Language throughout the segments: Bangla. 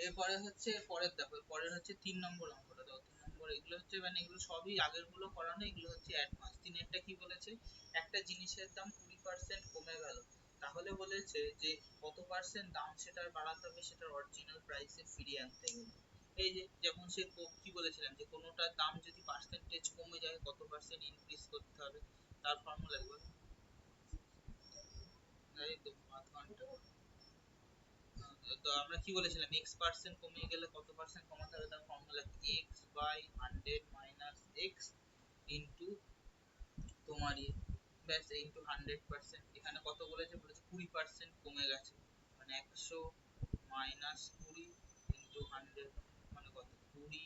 এরপরে হচ্ছে পরের দেখো, পরের হচ্ছে 3 নম্বর অঙ্কটা দাও। 3 নম্বর এগুলো হচ্ছে মানে এগুলো সবই আগের গুলো করানো, এগুলো হচ্ছে অ্যাডভান্স। তিনেরটা কি বলেছে, একটা জিনিসের দাম 20% কমে গেল, তাহলে বলেছে যে কত পার্সেন্ট দাম সেটার বাড়াতে হবে সেটার অরিজিনাল প্রাইসে ফিরিয়ে আনতে গেলে। এই যে যেমন সে কি বলেছিলাম যে কোনোটার দাম যদি পার্সেন্টেজ কমে যায় কত পার্সেন্ট ইনক্রিজ করতে হবে, তার ফর্মুলা একবার এই তো 5 ঘন্টা। তো আমরা কি বলেছিলাম x পার্সেন্ট কমে গেলে কত পার্সেন্ট কমাতে হবে, তার ফর্মুলা কি x by 100 minus x into তোমার ব্যাস ইনটু 100%। এখানে কত বলেছে, বলেছে 20% কমে গেছে, মানে 100 মাইনাস 20 ইনটু 100 মানে কত, 20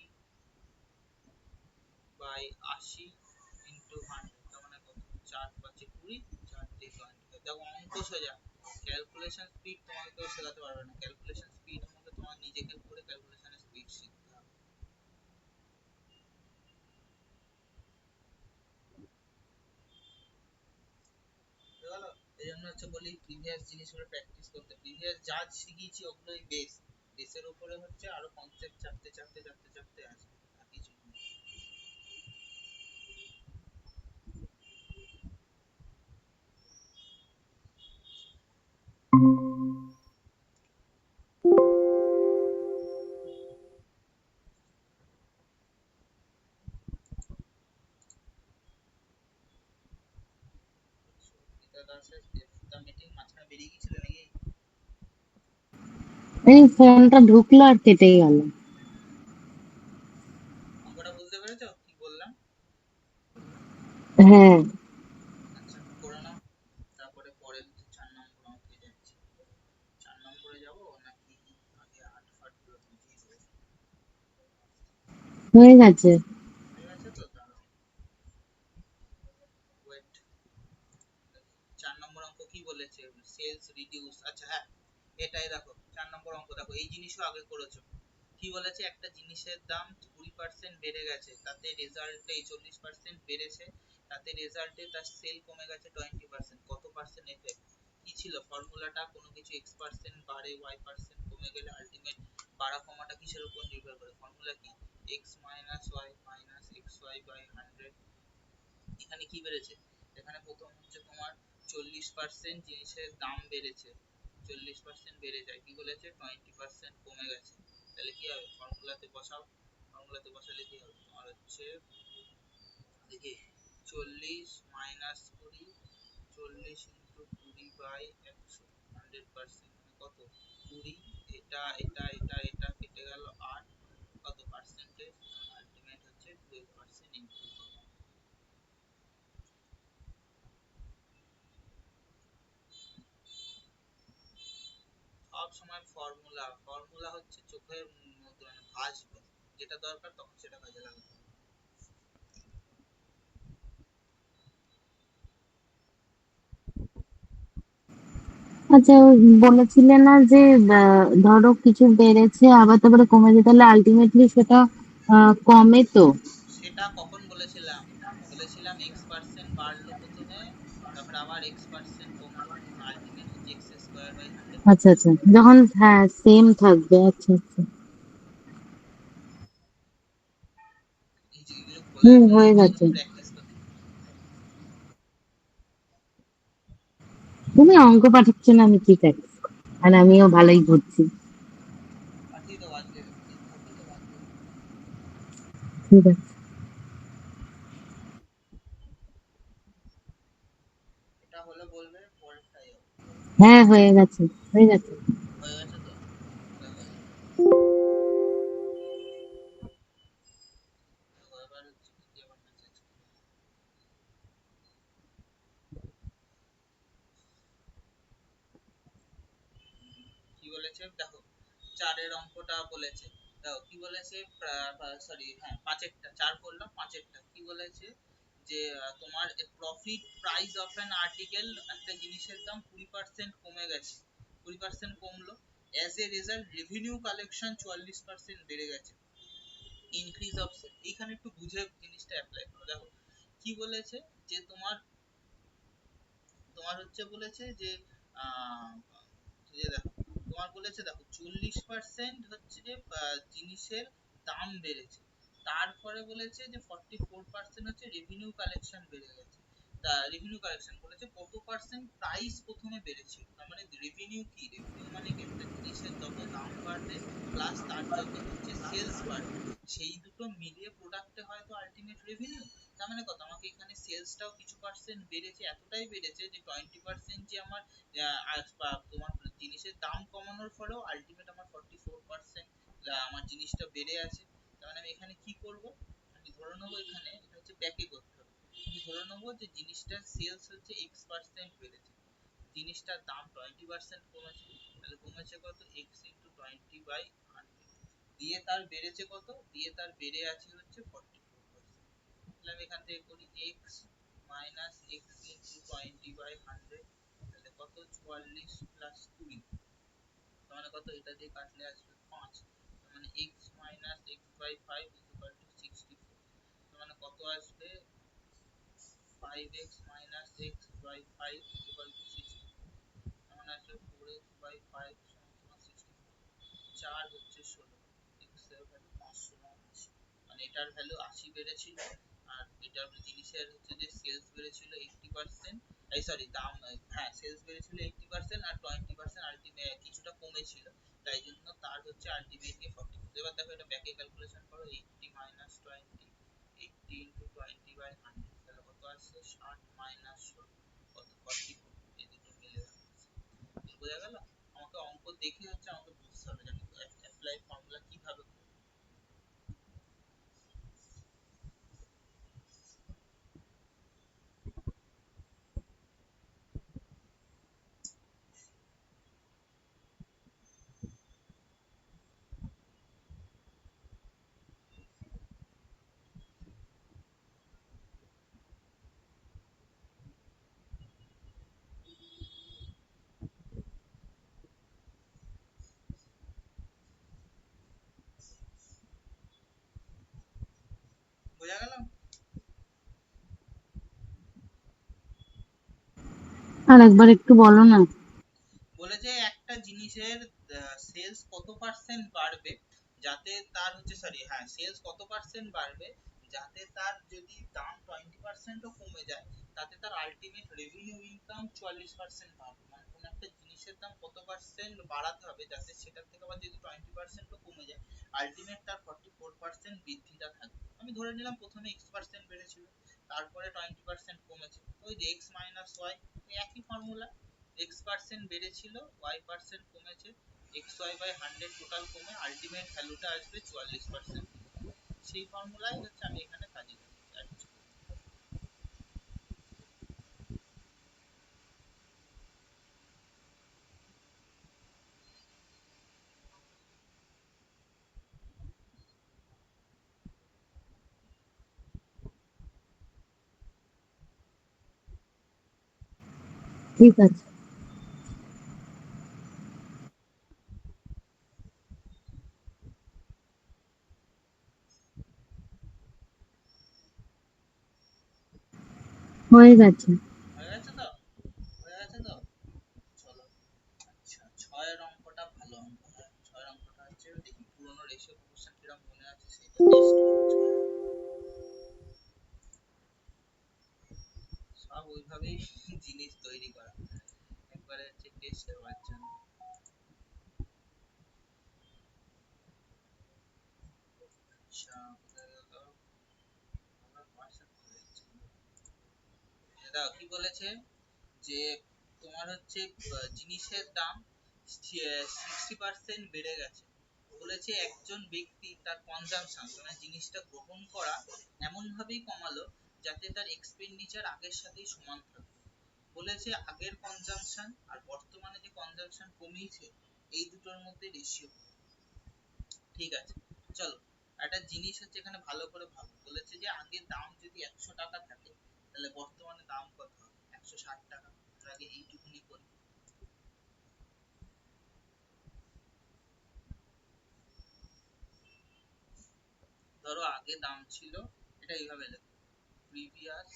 বাই 80 ইনটু 100, তার মানে কত, 4 5 20, 4 3 20। দেখো অঙ্ক সোজা, ক্যালকুলেশন স্পিড তোমাকে কেউ শেখাতে পারবে না, ক্যালকুলেশন স্পিড আমাকে তোমার নিজেকে করে ক্যালকুলেশনের স্পিড শিখতে হবে। বুঝলো? এই জন্য হচ্ছে বলি প্রিভিয়াস জিনিসগুলো প্র্যাকটিস করতে, প্রিভিয়াস যা শিখিয়েছি ওগুলোই বেস, বেসের উপরে হচ্ছে আরো কনসেপ্ট চাপতে চাপতে চাপতে চাপতে আসবে, আর কিছু না। এটা দাসের তা মিটিং মাঝখানে বেরিয়ে গিয়েছিল নাকি? এই ফোনটা ঢুকলো আর কেটেই গেল। অঙ্কটা বুঝতে পেরেছো কি বললাম? হ্যাঁ। আচ্ছা করে নাও, তারপরে পরের 4 নম্বর অঙ্কে যাচ্ছি। 4 নম্বরে যাব নাকি আগে 8 ফাট গুলো বুঝিয়ে দেবো? হয়ে গেছে। হয়ে গেছে তো, দাঁড়াও ওয়েট। 4 নম্বর অঙ্ক কি বলেছে, সেলস রিডিউস। আচ্ছা হ্যাঁ, এটাই দেখো 4 নম্বর অঙ্ক, দেখো এই জিনিসও আগে করেছো। কি বলেছে, একটা জিনিসের দাম 20% বেড়ে গেছে, তাতে রেজাল্টে 40% বেড়েছে, তাতে রেজাল্টে তার সেল কমে গেছে 20%, কত পার্সেন্ট এফেক্ট? কি ছিল ফর্মুলাটা, কোনো কিছু x% বাড়ে y% কমে গেলে আলটিমেট বাড়া কমাটা কিসের উপর নির্ভর করে, ফর্মুলা কি, x minus y minus xy by 100। এখানে কি বেড়েছে, এখানে প্রথম হচ্ছে তোমার 40% জিনিসের দাম বেড়েছে, 40% বেড়ে যায়, কি বলেছে 20% কমে গেছে, তাহলে কি হবে, ফর্মুলাতে বসাও। ফর্মুলাতে বসালে কি হবে তোমার হচ্ছে, দেখি 40 মাইনাস 20, 40 ইন্টু 20 বাই 100, 100% মানে কত, 20, এটা এটা এটা এটা কেটে গেল 8, কত পার্সেন্টেজ, আলটিমেট হচ্ছে 12% ইনক্রিজ হবে। সব সময় ফর্মুলা, ফর্মুলা হচ্ছে চোখের মধ্যে মানে ভাসবে, যেটা দরকার তখন সেটা কাজে লাগাতে হবে। আচ্ছা, বলেছিলে না যে ধরো কিছু বেড়েছে আবার তারপরে কমেছে, তাহলে আলটিমেটলি সেটা কমে তো? সেটা কখন বলেছিলাম, বলেছিলাম x% বাড়লো প্রথমে, তারপর আবার x% কমলো, আলটিমেট হচ্ছে x স্কয়ার বাই 100 আচ্ছা কমে আচ্ছা, গেছে। যখন হ্যাঁ সেম থাকবে। আচ্ছা আচ্ছা। এই যে এগুলো বলে রাখলে হয়ে এগুলো গেছে। কিন্তু প্র্যাকটিস করতে। তুমি অঙ্ক পাঠাচ্ছ না, আমি কি প্র্যাকটিস করি? আর আমিও ভালোই ঘুরছি। পাঠিয়ে দাও আজকে, পাঠিয়ে দাও আজকে। ঠিক আছে। এটা হলে বলবে, পরেরটাই হবে। হ্যাঁ হয়ে গেছে। হয়ে গেছে। হয়ে গেছে তো, দেখো দেখো এবার হচ্ছে কি আবার মেসেজ কি বলেছে দেখো, চারের অঙ্কটা বলেছে, দেখো কি বলেছে, সরি হ্যাঁ পাঁচেরটা, চার করলাম, পাঁচেরটা কি বলেছে যে তোমার profit price of an article, একটা জিনিসের দাম 20% কমে গেছে, 20% কমলো, as a result revenue collection 44% বেড়ে গেছে, ইনক্রিজ অফ সেল। এইখানে একটু বুঝে জিনিসটা অ্যাপ্লাই করো, দেখো কি বলেছে যে তোমার, তোমার হচ্ছে বলেছে যে আহ, যে দেখো তোমার বলেছে বলেছে দেখো 40% হচ্ছে যে জিনিসের দাম বেড়েছে, তারপরে বলেছে যে 44% হচ্ছে রেভিনিউ কালেকশন বেড়ে গেছে। তা রেভিনিউ কালেকশন বলেছে কত পার্সেন্ট প্রাইস প্রথমে বেড়েছিল, তার মানে রেভিনিউ কি, রেভিনিউ মানে কি একটা জিনিসের যত দাম বাড়বে প্লাস তার যত হচ্ছে সেলস বাড়বে, সেই দুটো মিলিয়ে প্রোডাক্টে হয় তো আলটিমেট রেভিনিউ। তার মানে কত, আমাকে এখানে সেলসটাও কিছু পার্সেন্ট বেড়েছে, এতটাই বেড়েছে যে 20% যে আমার তোমার জিনিসের দাম কমানোর ফলেও আলটিমেট আমার 44% আমার জিনিসটা বেড়ে আছে। তার মানে আমি এখানে কি করব, আমি ধরে নেবো এখানে এটা হচ্ছে ব্যাকে করতে হবে, আমি ধরে নেবো যে জিনিসটার সেলস হচ্ছে x% বেড়েছে, জিনিসটার দাম 20% কমেছে, তাহলে কমেছে কত x ইন্টু 20/100, দিয়ে তার বেড়েছে কত, দিয়ে তার বেড়ে আছে হচ্ছে 44%। তাহলে আমি এখান থেকে করি x মাইনাস x ইন্টু 20/100, তাহলে কত 44 প্লাস 20, তার মানে কত, এটা দিয়ে কাটলে আসবে 5, তার মানে x minus x by 5 equal to 64, তার মানে কত আসবে 5x minus x by 5 equal to 64, তার মানে আসবে 4x বাই 5 সমান 64, 4 হচ্ছে 16, x এর ভ্যালু 580, মানে এটার ভ্যালু 80 বেড়েছিল, আর এটার জিনিসের হচ্ছে যে সেলস বেড়েছিল 80%, এই সরি দাম, হ্যাঁ সেলস বেড়েছিল 80% আর 20% আলটিমেট কিছুটা কমেছিল, তাই জন্য তার হচ্ছে আলটিমেটলি 44। এবার দেখো এটা ব্যাকে ক্যালকুলেশন করো, 80 মাইনাস 20, 80 ইনটু 20/100, তাহলে কত আসছে 60 মাইনাস 16 কত 44, এই দুটো মিলে বোঝা গেল। আমাকে অঙ্ক দেখে হচ্ছে আমাকে বুঝতে হবে যে আমি অ্যাপ্লাই ফর্মুলা কিভাবে করব। বোঝা গেল? আর একবার একটু বলো না। বলেছে একটা জিনিসের সেলস কত পার্সেন্ট বাড়বে যাতে তার হচ্ছে, সরি হ্যাঁ সেলস কত পার্সেন্ট বাড়বে যাতে তার যদি দাম 20% ও কমে যায় তাতে তার আলটিমেট রেভিনিউ ইনকাম 44% বাড়বে, মানে কোন একটা জিনিসের দাম কত পার্সেন্ট বাড়াতে হবে যাতে সেটার থেকে আবার যদি 20% ও কমে যায় আলটিমেট তার 44% বৃদ্ধিটা থাকবে। আমি ধরে নিলাম প্রথমে x% বেড়েছিল, তারপরে 20% কমেছে, ওই যে x মাইনাস y, একই ফর্মুলা, x% বেড়েছিল y% কমেছে, xy বাই 100 টোটাল কমে আলটিমেট ভ্যালুটা আসবে 44%, সেই ফর্মুলাই হচ্ছে আমি এখানে কাজে লাগাচ্ছি। ঠিক আছে। হয়ে গেছে। হয়ে গেছে তো, হয়ে গেছে তো, চলো। আচ্ছা, ছয়ের অঙ্কটা ভালো অঙ্ক, হ্যাঁ ছয়ের অঙ্কটা হচ্ছে দেখি পুরোনো রেশিও কোশ্চেন কিরকম মনে আছে সেটা টেস্ট করবো ছয়ের অঙ্ক। সব ওইভাবেই জিনিস তৈরি করা, একবারে হচ্ছে টেস্ট হওয়ার জন্য। আচ্ছা কোথায় গেল, আমার হোয়াটসঅ্যাপ খুলে যাচ্ছে। দাও কি বলেছে যে তোমার হচ্ছে জিনিসের দাম 60% বেড়ে গেছে, বলেছে একজন ব্যক্তি তার কনজাম্পশন মানে জিনিসটা গ্রহণ করা এমন ভাবেই কমালো যাতে তার এক্সপেন্ডিচার আগের সাথেই সমান থাকে। বলেছে আগের কনজাম্পশন আর বর্তমানে যে কনজাম্পশন কমিয়েছে এই দুটোর মধ্যে রেশিও। ঠিক আছে, চলো একটা জিনিস হচ্ছে এখানে ভালো করে ভাবো, বলেছে যে আগে দাম যদি 100 টাকা থাকে তাহলে বর্তমানে দাম কত হবে 160 টাকা, তার আগে এইটুকুনি করি। ধরো আগে দাম ছিল, এটা এইভাবে লেখো, previous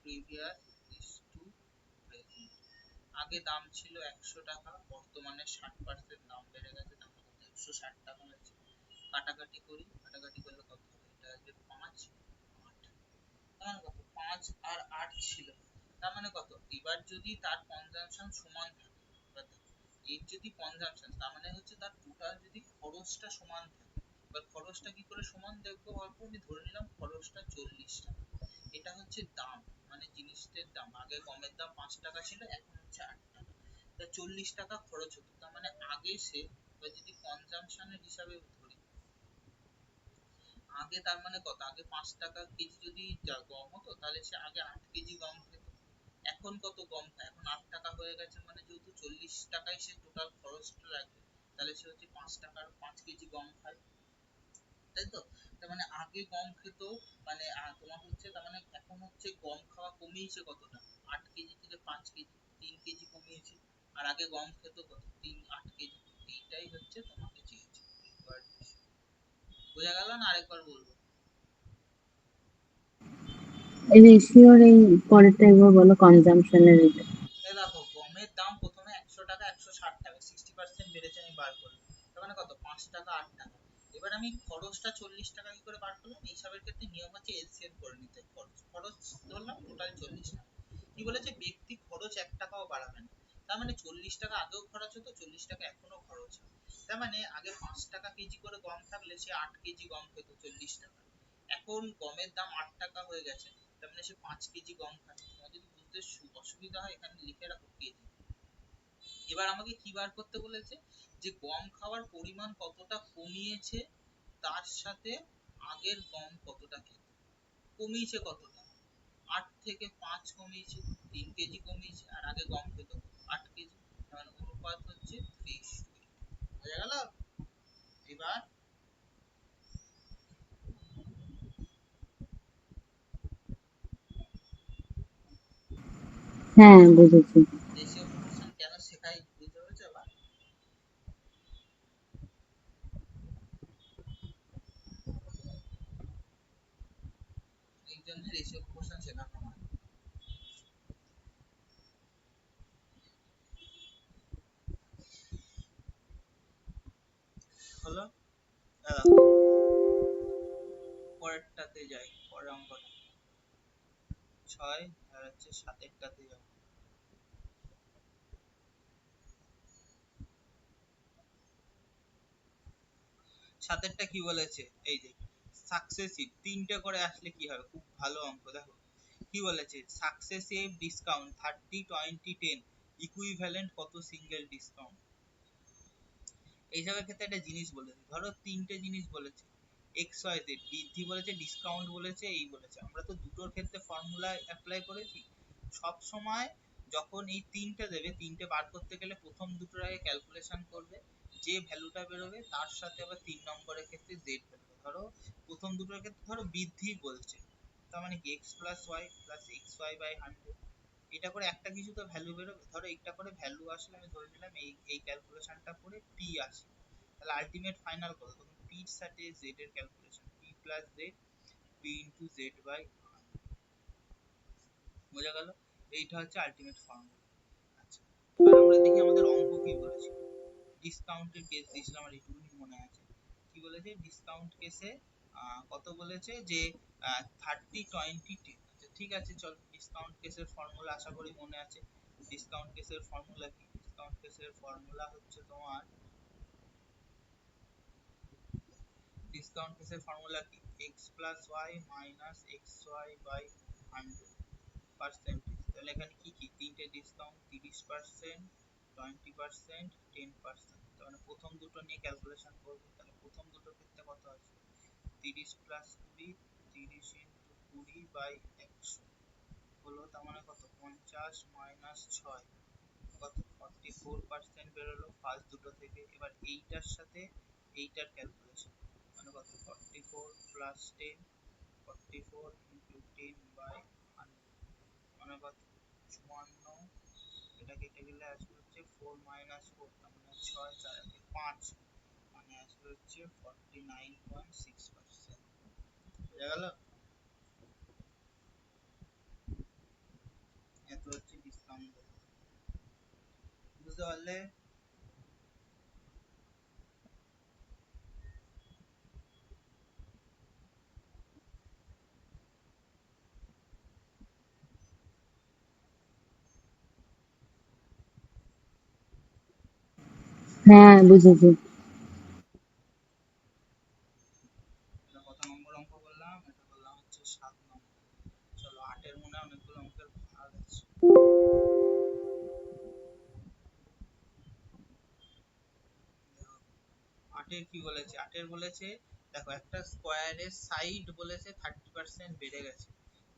previous is to present. আগে দাম ছিল 100 টাকা, বর্তমানে 60% দাম বেড়ে গেছে, দাম কত 160 টাকা হয়েছে। কাটাকাটি করি, কাটাকাটি করলে কত হবে, এটা আসবে 5 8, তার মানে কত 5 আর 8 ছিল, তার মানে কত, এবার যদি তার কনজাম্পশন সমান থাকে, এবার দেখো এর যদি কনজাম্পশন, তার মানে হচ্ছে তার টোটাল যদি খরচটা সমান থাকে, এবার খরচটা কি করে সমান দেখবো, অল্প আমি ধরে নিলাম খরচটা 40 টাকা, এটা হচ্ছে দাম, মানে জিনিসটার দাম, আগে গমের দাম 5 টাকা ছিল, এখন হচ্ছে 8 টাকা, তা 40 টাকা খরচ হতো, তার মানে আগে সে, এবার যদি কনজাম্পশনের হিসাবে ধরি, আগে তার মানে কত, আগে 5 টাকা কেজি যদি গম হতো, তাহলে সে আগে 8 কেজি গম খেত, এখন কত গম খায়, এখন 8 টাকা হয়ে গেছে, মানে যেহেতু 40 টাকায় সে টোটাল খরচটা রাখবে, তাহলে সে হচ্ছে 5 টাকার 5 কেজি গম খায়, তাই তো। তার মানে আগে গম খেত, মানে তোমার হচ্ছে, তার মানে এখন হচ্ছে গম খাওয়া কমিয়েছে কতটা, 8 কেজি থেকে 5 কেজি, 3 কেজি কমিয়েছে, আর আগে গম খেত কত, 8 কেজি, এইটাই হচ্ছে তোমাকে চেয়েছে। বোঝা গেল না, আরেকবার বলবো। রেশিওর এই পরেরটা একবার বলো, কনজাম্পশনের এটা। দেখো গমের দাম প্রথমে 100 টাকা, 160 টাকা, 60% বেড়েছে, আমি বার করলাম, তার মানে কত 5 টাকা 8 টাকা, এবার আমি খরচটা 40 টাকা কি করে বার করলাম, হিসাবের ক্ষেত্রে নিয়ম হচ্ছে এলসিএম করে নিতে, খরচ খরচ ধরলাম টোটাল 40 টাকা, কি বলেছে ব্যক্তি খরচ 1 টাকাও বাড়াবে না, তার মানে 40 টাকা আগেও খরচ হতো, 40 টাকা এখনো খরচ হয়, তার মানে আগে 5 টাকা কেজি করে গম থাকলে সে 8 কেজি গম খেত 40 টাকা, এখন গমের দাম 8 টাকা হয়ে গেছে, তার মানে সে 5 কেজি গম খায়, তোমার যদি বুঝতে অসুবিধা হয় এখানে লিখে রাখো কেজি। এবার আমাকে কি বার করতে বলেছে, যে গম খাওয়ার পরিমাণ কতটা কমিয়েছে, তার সাথে আগের গম কতটা খেত, কমিয়েছে কতটা, 8 থেকে 5 কমিয়েছে, 3 কেজি কমিয়েছে, আর আগে গম খেত 8 কেজি, মানে অনুপাত হচ্ছে 30। বোঝা গেল, এবার হ্যাঁ, বুঝেছি। রেশিও প্রপোর্শন কেন শেখাই বুঝতে পেরেছো, এবার এই জন্য রেশিও প্রপোর্শন শেখানো হয়। হলো, পরেরটাতে যাই, পরের অঙ্কটা 6 আর হচ্ছে 7টাতে যাই। সাতেরটা কি বলেছে, এই যে সাকসেসিভ 3টে করে আসলে কি হবে, খুব ভালো অঙ্ক, দেখো কি বলেছে, সাকসেসিভ ডিসকাউন্ট 30 20 10 ইকুইভ্যালেন্ট কত সিঙ্গেল ডিসকাউন্ট, এইসবের ক্ষেত্রে একটা জিনিস বলেছে, ধরো 3টে জিনিস বলেছে, এক্স ওয়াই জেড, বৃদ্ধি বলেছে, ডিসকাউন্ট বলেছে, এই বলেছে, আমরা তো দুটোর ক্ষেত্রে ফর্মুলা অ্যাপ্লাই করেছি, সব সময় যখন এই 3টে দেবে, 3টে বার করতে গেলে প্রথম দুটোর আগে ক্যালকুলেশন করবে, যে ভ্যালুটা বেরোবে তার সাথে আবার 3 নম্বরের ক্ষেত্রে জেড বেরোবে, ধরো প্রথম দুটোর ক্ষেত্রে ধরো বৃদ্ধি বলছে, তার মানে কি X plus Y plus X Y by 100, এটা করে একটা কিছু তো ভ্যালু বেরোবে, ধরো এইটা করে ভ্যালু আসলে আমি ধরে নিলাম এই এই ক্যালকুলেশনটা করে পি আসে, তাহলে আলটিমেট ফাইনাল কত, তখন পি এর সাথে জেড এর calculation, P plus Z, P into Z by, বোঝা গেল, এইটা হচ্ছে আলটিমেট ফর্মুলা। আচ্ছা, এবার আমরা দেখি আমাদের অঙ্ক কি বলেছিল, ডিসকাউন্টের কেস দিয়েছিলাম, আমার এইটুকুনি মনে আছে, কি বলেছে ডিসকাউন্ট কেসে কত বলেছে, যে 30 20 10, আচ্ছা ঠিক আছে, চল ডিসকাউন্ট কেসের ফর্মুলা আশা করি মনে আছে, ডিসকাউন্ট কেসের ফর্মুলা কি, ডিসকাউন্ট কেসের ফর্মুলা হচ্ছে তোমার, ডিসকাউন্ট কেসের ফর্মুলা কি, x plus Y minus X Y by 100 percentage, তাহলে এখানে কি কি, তিনটে ডিসকাউন্ট 30%, 20%, 10%, তার মানে প্রথম দুটো নিয়ে ক্যালকুলেশন করবো, তাহলে প্রথম দুটোর ক্ষেত্রে কত আসবে, 30 প্লাস 20, 30 ইন্টু 20 বাই 100 হলো, তার মানে কত 50 মাইনাস 6 কত 44% বেরোলো ফার্স্ট দুটো থেকে, এবার এইটার সাথে এইটার ক্যালকুলেশন, মানে কত 44 প্লাস 10, 44 ইন্টু 10 বাই 100, মানে কত 54, এটা কেটে গেলে আসবে হচ্ছে 4 মাইনাস 4, তার মানে 6 4 5, মানে আসবে হচ্ছে 49.6%, বুঝা গেল। তাহলে হ্যাঁ, বুঝেছি। এটা কত নম্বর অঙ্ক বললাম? এটা বললাম হচ্ছে 7 নম্বর। চলো 8-এর মনে হয় অনেকগুলো অঙ্কের ভাগ আছে। দেখো 8-এর কি বলেছে? 8-এর বলেছে দেখো একটা স্কোয়ারের সাইড বলেছে 30% বেড়ে গেছে,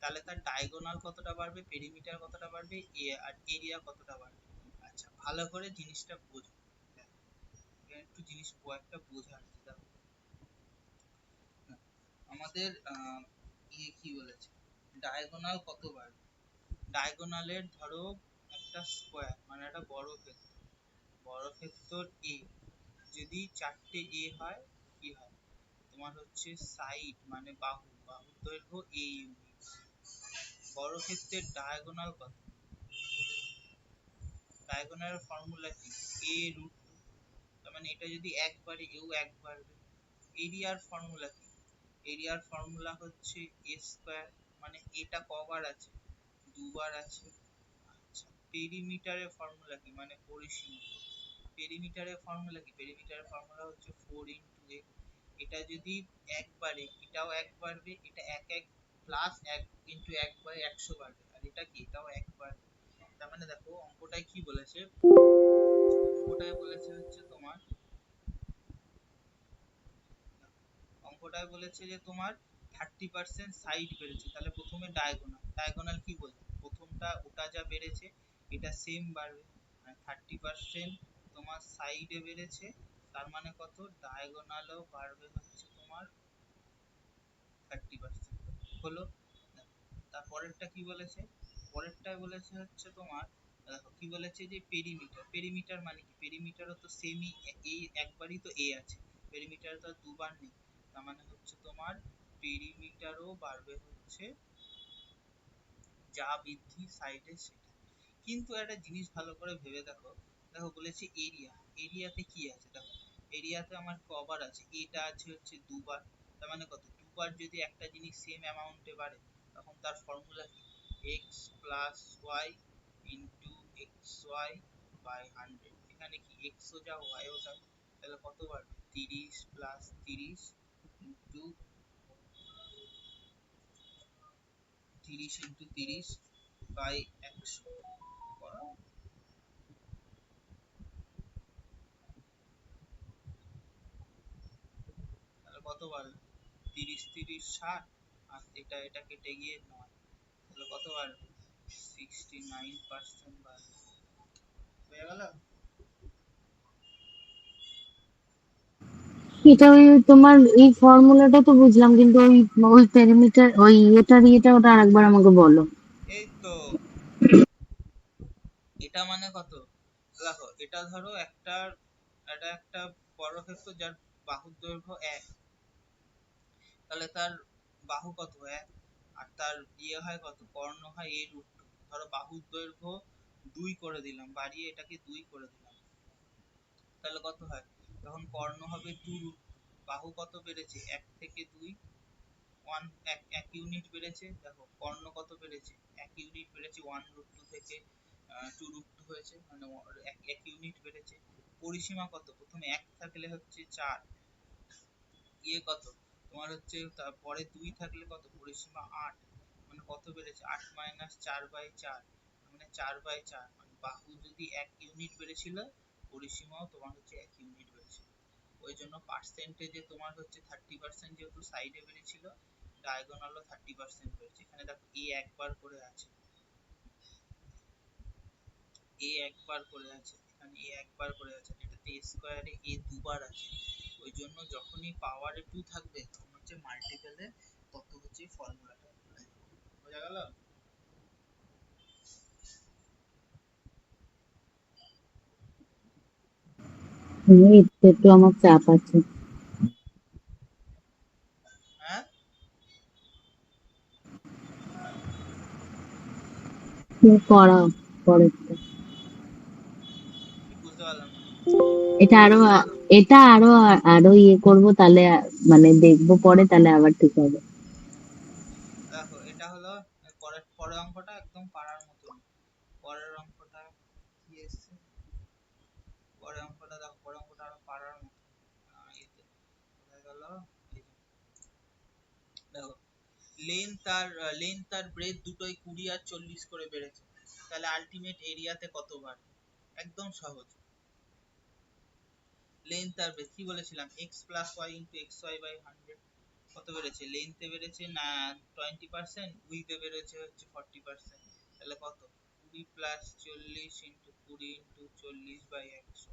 তাহলে তার ডায়াগোনাল কতটা বাড়বে, পেরিমিটার কতটা বাড়বে, আর এরিয়া কতটা বাড়বে। আচ্ছা ভালো করে জিনিসটা বোঝো। দেখো, এখানে একটু জিনিস একটা বোঝার আছে। দেখো আমাদের কি বলেছে, ডায়াগোনাল কত বাড়বে। ডায়াগোনালের ধরো একটা স্কোয়ার মানে একটা বর্গক্ষেত্র এ, যদি 4টে এ হয় কি হয়, তোমার হচ্ছে সাইড মানে বাহুর দৈর্ঘ্য এ ইউনিট। বর্গক্ষেত্রের ডায়াগোনাল কত, ডায়াগোনালের ফর্মুলা কি, এ রুট, তার মানে এটা যদি একবারে এও একবার। এরিয়ার ফর্মুলা কি, এরিয়ার ফর্মুলা হচ্ছে এ স্কয়ার, মানে এটা কবার আছে, দুবার আছে। আচ্ছা পেরিমিটারের ফর্মুলা কি, মানে পরিসীমা, পেরিমিটারের ফর্মুলা কি, পেরিমিটারের ফর্মুলা হচ্ছে 4 × 8। এটা যদি একবারে এটাও এক বাড়বে, এটা এক এক প্লাস 1 × 1 = 100 বাড়বে, আর এটা কি এটাও একবার। তার মানে দেখো অঙ্কটায় কি বলেছে, অঙ্কটায় বলেছে হচ্ছে তোমার, অঙ্কটায় বলেছে যে তোমার 30% সাইড বেড়েছে, তাহলে প্রথমে ডায়াগোনাল, ডায়াগোনাল কি বলছে, প্রথমটা ওটা যা বেড়েছে এটা সেম বাড়বে, মানে 30% তোমার সাইডে বেড়েছে, তার মানে কত ডায়াগোনালও বাড়বে হচ্ছে তোমার 30%। হলো। তারপরেরটা কি বলেছে, পরেরটায় বলেছে হচ্ছে তোমার, দেখো কি বলেছে যে পেরিমিটার, পেরিমিটার মানে কি, পেরিমিটারও তো সেমই, এই একবারই তো এ আছে, পেরিমিটার তো দুবার নেই, তার মানে হচ্ছে তোমার পেরিমিটারও বাড়বে হচ্ছে যা বৃদ্ধি সাইডে সেটা। কিন্তু একটা জিনিস ভালো করে ভেবে দেখো, দেখো বলেছে এরিয়া, এরিয়াতে কি আছে দেখো, এরিয়াতে আমার কবার আছে, এটা আছে হচ্ছে দুবার, তার মানে কত, দুবার যদি একটা জিনিস সেম অ্যামাউন্টে বাড়ে তখন তার ফর্মুলা কি, X plus Y into X Y by 100। এখানে কি এক্স ও যা ওয়াই ও যা, তাহলে কত বাড়বে, 30 প্লাস 30 ইন্টু 30 বাই 100 করা, তাহলে কত বাড়বে, 30 30 60, আর এটা কেটে গিয়ে 9, তাহলে কত বাড়বে, 69% বাড়বে। হয়ে গেল। এটা ওই তোমার এই ফর্মুলাটা তো বুঝলাম, কিন্তু ওই ওই পেরিমিটার ওই এটা ওটা আরেকবার আমাকে বলো। এই তো এটা মানে কত, দেখো এটা ধরো এটা একটা বর্গক্ষেত্র যার বাহুর দৈর্ঘ্য 1, তাহলে তার বাহু কত 1, আর তার হয় কত, কর্ণ হয় a√2। ধরো বাহুর দৈর্ঘ্য 2 করে দিলাম, বাড়িয়ে এটাকে 2 করে দিলাম, তাহলে কত হয়, তখন কর্ণ হবে 2√2। বাহু কত বেড়েছে, 1 থেকে 2, 1 ইউনিট বেড়েছে। দেখো কর্ণ কত বেড়েছে, 1 ইউনিট বেড়েছে, 1√2 থেকে 2√2 হয়েছে, মানে 1 ইউনিট বেড়েছে। পরিসীমা কত, প্রথমে 1 থাকলে হচ্ছে 4, কত তোমার হচ্ছে, তারপরে 2 থাকলে কত, পরিসীমা 8, মানে কত বেড়েছে, 8 - 4/4, মানে 4/4, মানে বাহু যদি 1 ইউনিট বেড়েছিল পরিসীমাও তোমার হচ্ছে 1 ইউনিট বেড়েছিল। ওই জন্য পার্সেন্টেজে তোমার হচ্ছে 30% যেহেতু সাইডে বেড়েছিল, ডায়াগোনালও 30% বেড়েছে। এখানে দেখো এ একবার করে আছে, এ একবার করে আছে, এখানে এ একবার করে আছে, এটাতে স্কয়ারে এ দুবার আছে, ওই জন্য যখনই পাওয়ারে 2 থাকবে তখন হচ্ছে মাল্টিপলে তত হচ্ছে ফর্মুলাটা বোঝা গেল। একটু একটু আমার চাপ আছে। হ্যাঁ তুমি করাও পরেরটা। কি বুঝতে এটা আরো বুঝতে আ- পেরেছো? এটা আরো আরো ইয়ে করবো তাহলে, মানে দেখবো পরে, তাহলে আবার ঠিক হবে। দেখো এটা হলো পরের পরের অঙ্কটা একদম পারার মতন। পরের অঙ্কটা কি এসছে? পরের অঙ্কটা দেখো, পরের অঙ্কটা আরো পারার মতো। এতে কোথায় গেল? এই যে, দেখো লেন্থ আর ব্রেথ দুটোই 20 আর 40 করে বেড়েছে, তাহলে আলটিমেট এরিয়াতে কত বাড়বে? একদম সহজ। লেন্থ আর ব্রেথ কি বলেছিলাম, X plus Y into X Y by 100, কত বেড়েছে? লেন্থে বেড়েছে না 20%, উইথে বেড়েছে হচ্ছে 40%, তাহলে কত? 20 প্লাস 40 ইন্টু 20 ইন্টু 40 বাই 100।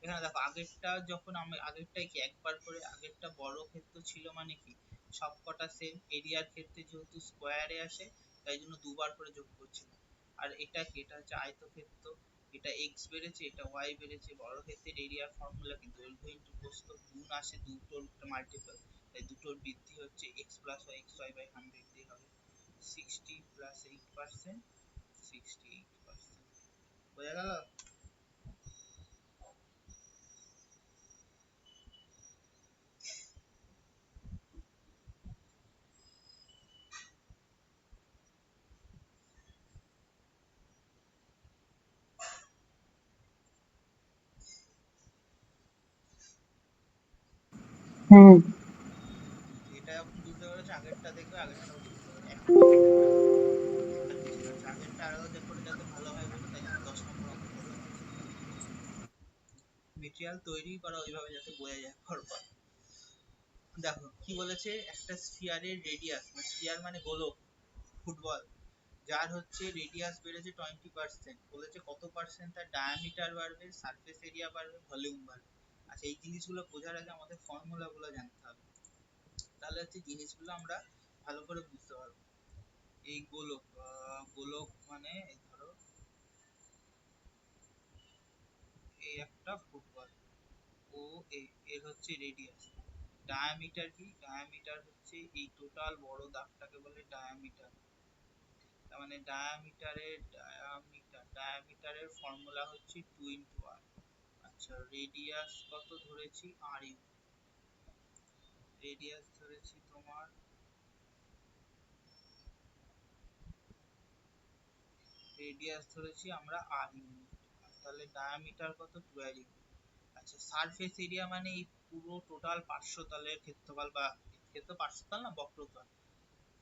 এখানে দেখো আগেরটা যখন আমি আগেরটাই কি একবার করে, আগেরটা বড় ক্ষেত্র ছিল মানে কি সবকটা সেম এরিয়ার ক্ষেত্রে যেহেতু স্কোয়ারে আসে তাই জন্য দুবার করে যোগ করছিলাম। আর এটা কি, এটা হচ্ছে আয়তক্ষেত্র, এটা এক্স বেড়েছে এটা ওয়াই বেড়েছে। বড় ক্ষেত্রের এরিয়ার ফর্মুলা কি দৈর্ঘ্য ইন্টু প্রস্থ, গুণ আসে দুটোর মাল্টিপল, তাই দুটোর বৃদ্ধি হচ্ছে X plus Y X Y by 100 দিয়ে হবে 60 প্লাস 8%, 68%। বোঝা গেল? হ্যাঁ। এটা যখন বুঝতে পেরেছো আগেরটা দেখবে, আগেরটা বুঝতে পেরেছো, একটা বেশি থাকবে না, একটা বেশি থাকছে। আগেরটা আরো করে যাতে ভালো হয় বোঝো তাই জন্য 10 নম্বর অঙ্কটা দেওয়া হয়েছে। মেটেরিয়াল তৈরি করা ওইভাবে যাতে বোঝা যায় পরপর। দেখো কি বলেছে, একটা স্ফিয়ারের রেডিয়াস, স্ফিয়ার মানে গোলক, ফুটবল, যার হচ্ছে রেডিয়াস বেড়েছে 20%, বলেছে কত পার্সেন্ট তার ডায়ামিটার বাড়বে, সারফেস এরিয়া বাড়বে, ভলিউম বাড়বে। আচ্ছা এই জিনিসগুলো বোঝার আগে আমাদের ফর্মুলা গুলো জানতে হবে, তাহলে হচ্ছে জিনিসগুলো আমরা ভালো করে বুঝতে পারবো। এই গোলক, গোলক মানে এই ধরো এই একটা ফুটবল, ও এর হচ্ছে রেডিয়াস। ডায়ামিটার কি, ডায়ামিটার হচ্ছে এই টোটাল বড় দাগটাকে বলে ডায়ামিটার। তার মানে ডায়ামিটারের ফর্মুলা হচ্ছে 2 ইনটু আর। আচ্ছা রেডিয়াস কত ধরেছি, আর ইউ, রেডিয়াস ধরেছি তোমার, রেডিয়াস ধরেছি আমরা আর ইউনিট, তাহলে ডায়ামিটার কত 12 ইউনিট। আচ্ছা সারফেস এরিয়া মানে এই পুরো টোটাল 500 তলের ক্ষেত্রফল, বা ক্ষেত্র 500 তল না বক্রতল।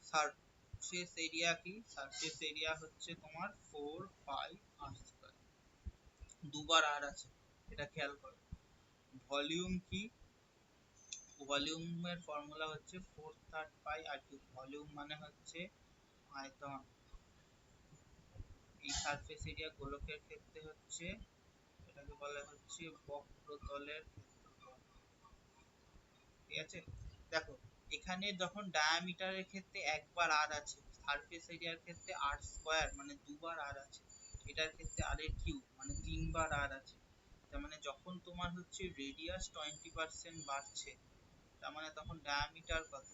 সারফেস এরিয়া কি, সারফেস এরিয়া হচ্ছে তোমার 4 পাই আর স্কয়ার, দুবার আর আছে, এটা খেয়াল করো। ভলিউম কি, ভলিউমের ফর্মুলা হচ্ছে 4 থার্ড পাই আর কিউব, ভলিউম মানে হচ্ছে আয়তন। এই সারফেস এরিয়া গোলকের ক্ষেত্রে হচ্ছে, এটাকে বলা হচ্ছে বক্রতলের ক্ষেত্রফল। ঠিক আছে? দেখো এখানে যখন ডায়ামিটারের ক্ষেত্রে একবার আর আছে, সারফেস এরিয়ার ক্ষেত্রে আর স্কয়ার মানে দুবার আর আছে, এটার ক্ষেত্রে আর এর কিউব মানে তিনবার আর আছে। তার মানে যখন তোমার হচ্ছে রেডিয়াস 20% বাড়ছে, তার মানে তখন ডায়ামিটার কত,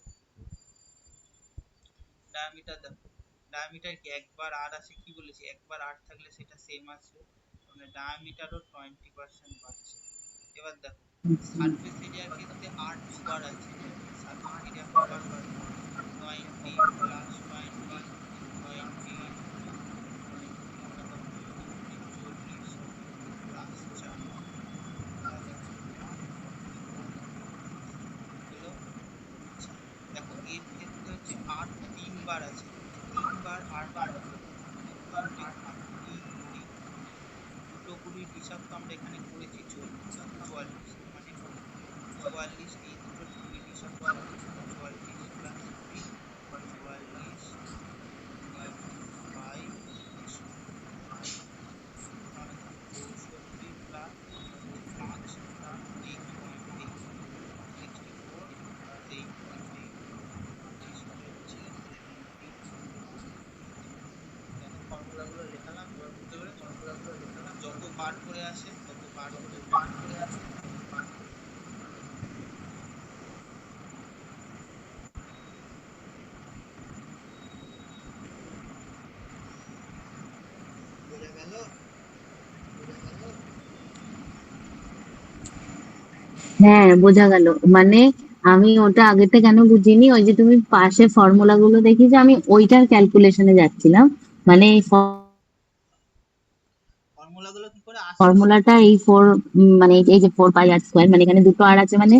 ডায়ামিটার দেখো, ডায়ামিটার কি একবার আর আছে, কি বলেছি একবার আর থাকলে সেটা সেম আসবে, মানে ডায়ামিটারও 20% বাড়ছে। এবার দেখো সারফেস এরিয়ার ক্ষেত্রে আর দুবার আছে, সারফেস এরিয়া কবার বাড়বে, 20 প্লাস 20, 20 ইন্টু 20 আমরা কত পেলাম 40 প্লাস 4, তাহলে হচ্ছে তোমার 44 হলো। আচ্ছা দেখো এর ক্ষেত্রে হচ্ছে আর তিনবার আছে, তিনবার আর মানে কত, তিনবার আর মানে 3 20, দুটো কুড়ির হিসাব তো আমরা এখানে করেছি 44, মানে কত 44, এই দুটোর কুড়ির হিসাব করো, 44 প্লাস 20, 44 বাই 100, মানে কত 64 প্লাস 5, 8.8, 64 প্লাস 8.8, 25 করে হচ্ছে 70। দেখো ফর্মুলা গুলো লেখালাম, এবার বুঝতে পেরেছো? যত বার করে আসে তত বার করে লিখতে হবে। বোঝা গেল? হ্যাঁ, বোঝা গেল। মানে আমি ওটা আগেরটা কেন বুঝিনি, ওই যে তুমি পাশে ফর্মুলা গুলো দেখিয়েছো, আমি ওইটার ক্যালকুলেশনে যাচ্ছিলাম। মানে এই ফর্মুলা গুলো কি করে আসলো? ফর্মুলাটা এই ফোর, মানে এই যে 4 পাই আর স্কোয়ার, মানে এখানে দুটো আর আছে মানে,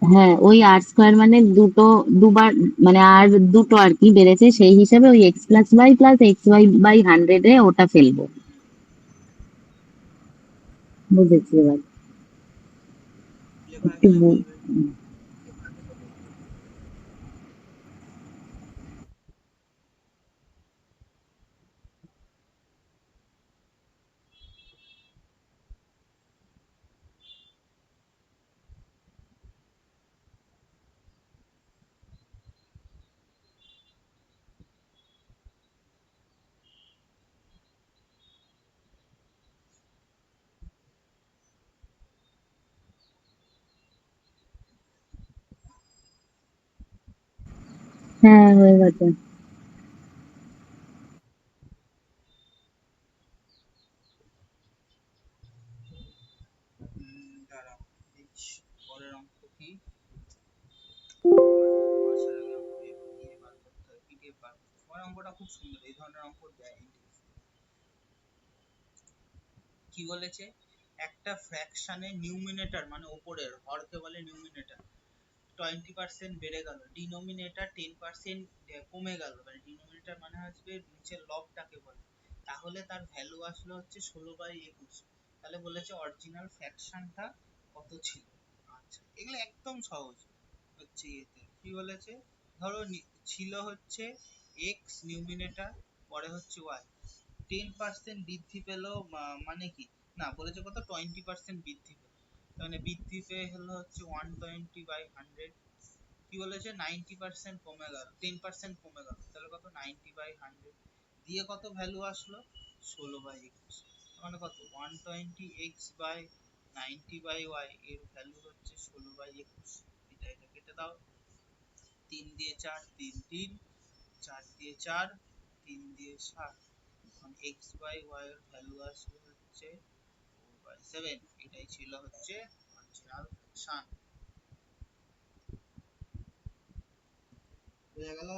হ্যাঁ ওই আর স্কোয়ার মানে দুটো, দুবার, মানে আর দুটো আর কি বেড়েছে, সেই হিসাবে ওই X plus Y plus X Y by 100 এ ওটা ফেলবো। বুঝেছি এবার। লেখা একটু গেলে বলবে। হ্যাঁ, হয়ে গেছে। দাঁড়াও, দেখছি পরের অঙ্ক কি। পয়সা লাগলে আমাকে ইয়ে বার করতে হবে, পিডিএফ বার করতে হবে। পরের অঙ্কটা খুব সুন্দর, এই ধরনের অঙ্ক দেয়। কি বলেছে, একটা ফ্র্যাকশনের নিউমিনেটর মানে ওপরের হরকে বলে নিউমিনেটর 20% বেড়ে গেল, ডিনোমিনেটর 10% কমে গেল, মানে ডিনোমিনেটর মানে হচ্ছে নিচের লবটাকে বলে, তাহলে তার ভ্যালু আসলো হচ্ছে 16/21। তাহলে বলেছে অরিজিনাল ফ্র্যাকশনটা কত ছিল। আচ্ছা, এগুলো একদম সহজ। হচ্ছে এতে কি বলেছে, ধরো ছিল হচ্ছে এক্স নিউমিনেটর, পরে হচ্ছে ওয়াই, 10% বৃদ্ধি পেলো, মানে কি, না বলেছে কত 20% বৃদ্ধি পেলো, মানে বৃদ্ধি পেয়ে হলো হচ্ছে 120/100। কি বলেছে 90% কমে গেল, 10% কমে গেল, তাহলে কত 90/100 দিয়ে কত ভ্যালু আসলো 16/21। মানে কত 120x/90/y এর ভ্যালু হচ্ছে 16/21। এটা কেটে দাও, 3 দিয়ে 4 3 3, 4 দিয়ে 4, 3 দিয়ে 7, এখন x বাই y এর ভ্যালু আসবে হচ্ছে 4/7। এটাই ছিল হচ্ছে অরিজিনাল ফাংশন। বোঝা গেল?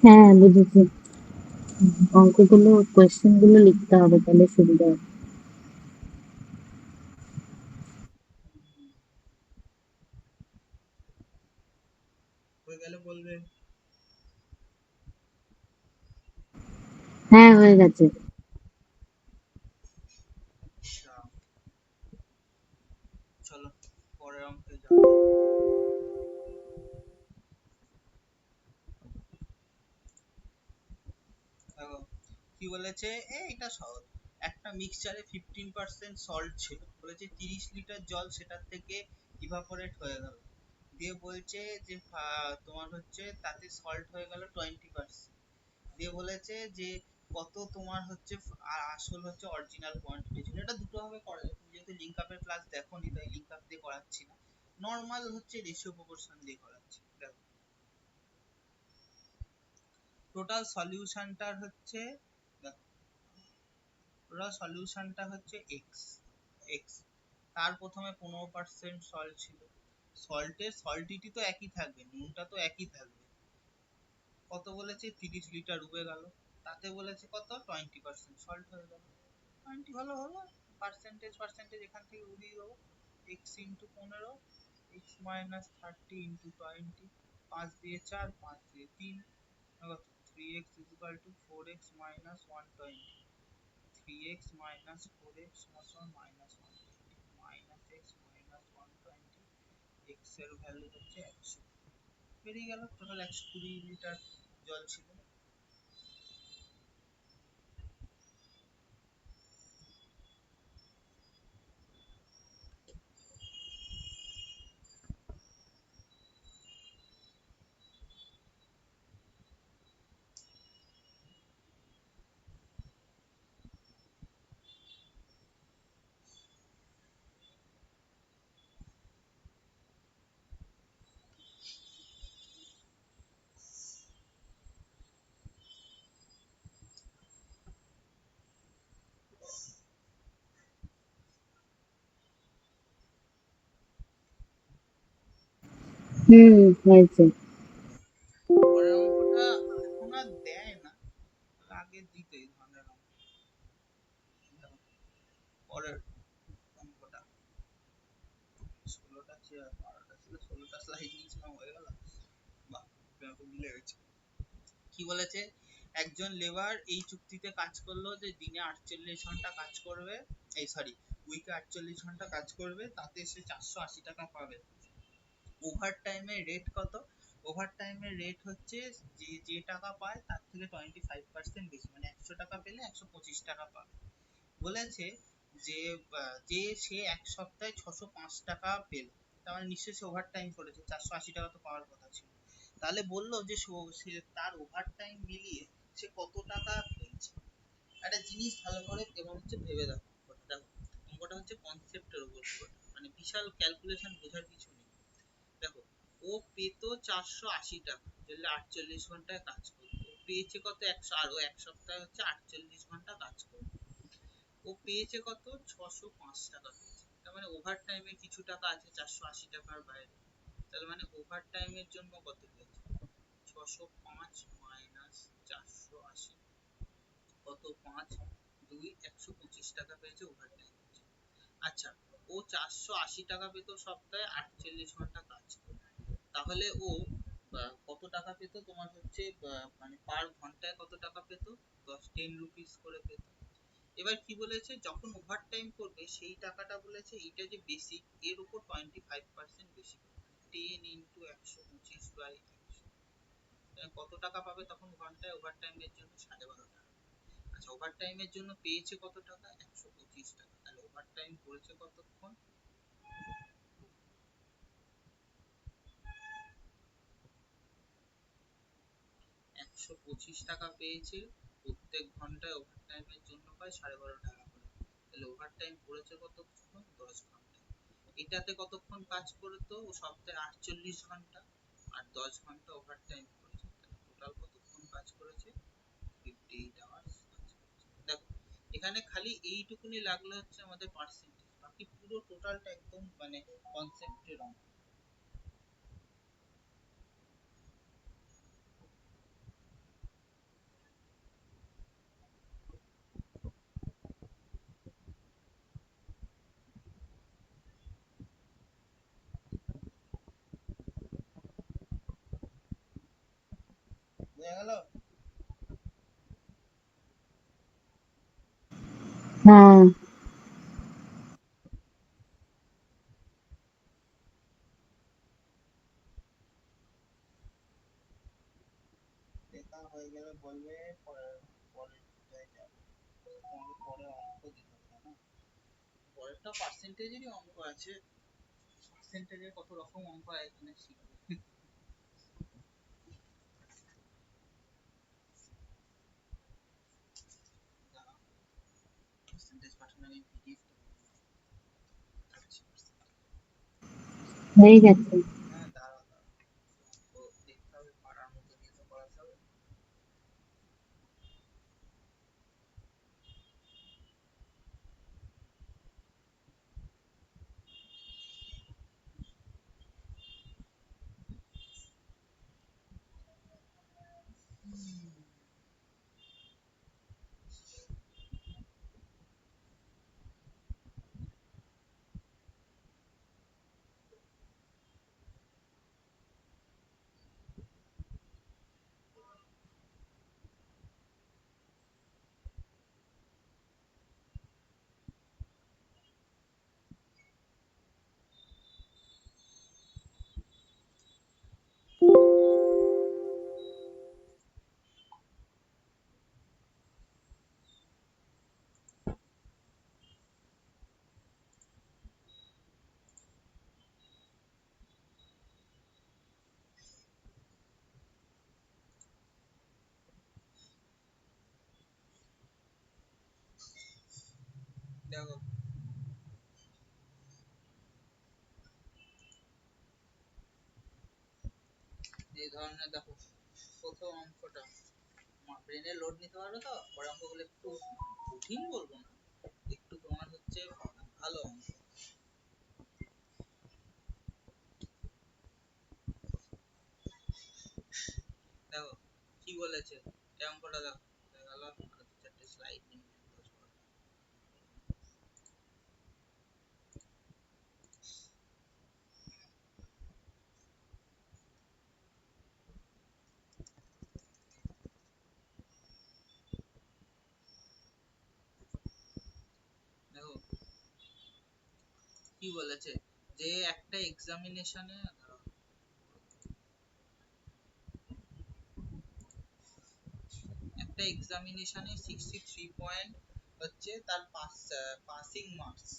হ্যাঁ, বুঝেছি। অঙ্কগুলো, কোয়েশ্চেন গুলো লিখতে হবে, তাহলে সুবিধা হবে। হয়ে গেলে বলবে। হ্যাঁ, হয়ে গেছে। আচ্ছা, চলো পরের অঙ্কে যাওয়া যাক। দেখো কি বলেছে, এটা সহজ। একটা মিক্সচারে 15% সল্ট ছিল, বলেছে 30 লিটার জল সেটার থেকে ইভাপোরেট হয়ে গেল, দিয়ে বলছে যে তোমার হচ্ছে তাতে সল্ট হয়ে গেল 20%, দিয়ে বলেছে যে কত তোমার হচ্ছে আসল হচ্ছে অরিজিনাল কোয়ান্টিটি ছিল। এটা দুটো ভাবে করা যায়, তুমি যেহেতু লিঙ্ক আপের ক্লাস দেখোনি তাই লিঙ্ক আপ দিয়ে করাচ্ছি না, নর্মাল হচ্ছে রেশিও প্রপোর্শন দিয়ে করাচ্ছি। দেখো টোটাল সলিউশনটার হচ্ছে, দেখো টোটাল সলিউশনটা হচ্ছে এক্স এক্স, তার প্রথমে 15% সল্ট ছিল, সল্টের সল্টিটি তো একই থাকবে, নুনটা তো একই থাকবে, কত বলেছে 30 লিটার ডুবে গেল, তাতে বলেছে কত 20% সল্ট হয়ে গেল। 20 হলো হলো, পার্সেন্টেজ পার্সেন্টেজ এখান থেকে উড়িয়ে দেবো, x into 15, x minus 30 into 20, 5 দিয়ে 4 5 দিয়ে 3, কত 3x equal to 4x minus 120, 3x minus 4x সমান minus 120, minus x minus 120, x এর ভ্যালু হচ্ছে 100। বেরিয়ে গেল টোটাল 120 লিটার জল ছিল। হয়েছে। পরের অঙ্কটা এখন আর দেয় না, আগে দিত এই ধরনের অঙ্ক। দেখো, পরের অঙ্কটা 16টা 12টা ছিল, 16টা স্লাইড নিয়েছিলাম, হয়ে গেল। বাহ, মিলে গেছে। কি বলেছে, একজন লেবার এই চুক্তিতে কাজ করলো যে দিনে 48 ঘন্টা কাজ করবে, এই সরি উইকে 48 ঘন্টা কাজ করবে, তাতে সে 480 টাকা পাবে। ওভার টাইমের রেট কত? ওভার টাইমের রেট হচ্ছে যে যে টাকা পায় তার থেকে 25% বেশি, মানে 100 টাকা পেলে 125 টাকা পাবে। বলেছে যে যে সে এক সপ্তাহে 605 টাকা পেল, তার মানে নিশ্চয়ই সে ওভার টাইম করেছে, 480 টাকা তো পাওয়ার কথা ছিল। তাহলে বললো যে সে তার ওভার টাইম মিলিয়ে সে কত টাকা পেয়েছে। একটা জিনিস ভালো করে এবং হচ্ছে ভেবে দেখো, দেখো অঙ্কটা হচ্ছে কনসেপ্টের উপর, মানে বিশাল ক্যালকুলেশন বোঝার কিছু নেই। দেখো, ও পেত 480 টাকা, তাহলে 48 ঘন্টায় কাজ করতো, ও পেয়েছে কত 100, আর ও এক সপ্তাহে হচ্ছে 48 ঘন্টা কাজ করতো, ও পেয়েছে কত 605 টাকা পেয়েছে। তার মানে ওভার টাইমে কিছু টাকা আছে 480 টাকার বাইরে, তাহলে মানে ওভার টাইমের জন্য কত পেয়েছে, 605 মাইনাস 480, কত 5 2 125 টাকা পেয়েছে ওভার টাইম। আচ্ছা, ও 480 টাকা পেত সপ্তাহে 48 ঘন্টা কাজ করে, তাহলে ও কত টাকা পেত তোমার হচ্ছে মানে পার ঘন্টায় কত টাকা পেত, 10 রুপিস করে পেত। এবার কি বলেছে, যখন ওভার টাইম করবে সেই টাকাটা বলেছে এটা যে বেসিক, এর উপর 25% বেশি করবে, 10 ইন্টু 125 বাই 100, কত টাকা পাবে তখন ঘন্টায় ওভার টাইমের জন্য? 12.5 টাকা। আচ্ছা, ওভার টাইমের জন্য পেয়েছে কত টাকা, 125 টাকা, তাহলে ওভার টাইম করেছে কতক্ষণ, 125 টাকা পেয়েছে, প্রত্যেক ঘন্টায় ওভার টাইমের জন্য পায় 12.5 টাকা করে, তাহলে ওভার টাইম করেছে কতক্ষণ, 10 ঘন্টা। এটাতে কতক্ষণ কাজ করতো, ও সপ্তাহে 48 ঘন্টা আর 10 ঘন্টা ওভার টাইম করেছে, তাহলে টোটাল কতক্ষণ কাজ করেছে, 58 আওয়ার্স কাজ করেছে। দেখো, এখানে খালি এইটুকুনি লাগলো হচ্ছে আমাদের পার্সেন্টেজ, বাকি পুরো টোটালটা একদম মানে কনসেপ্টের অঙ্ক। বোঝা গেল? হ্যাঁ, দেখা হয়ে গেলে বলবে, পরের পরেরটায় যাবে, তোমাকে পরে অঙ্ক দিতে হবে না, পরেরটা পার্সেন্টেজেরই অঙ্ক আছে, পার্সেন্টেজের কত রকম অঙ্ক এখানে শিখবে। পার্সেন্টেজ পাঠানো, আমি পিডিএফ হয়ে গেছে। হ্যাঁ, দাঁড়া দাঁড়া, তো দেখতে হবে পারার মতো দিয়ে তো করাতে হবে। দেখো, এই ধরনের দেখো, প্রথম অঙ্কটা ব্রেনে লোড নিতে পারবে তো, পরে অঙ্কগুলো একটু কঠিন বলবো না, একটু তোমার হচ্ছে ভালো অঙ্ক। বলেছে এই অঙ্কটা দেখো, হয়ে গেল আরো দু চারটে স্লাইড নিয়ে দেখো কি বলেছে, যে একটা এক্সামিনেশনে একটা এক্সামিনেশনে 63 পয়েন্ট হচ্ছে তার পাসিং মার্কস,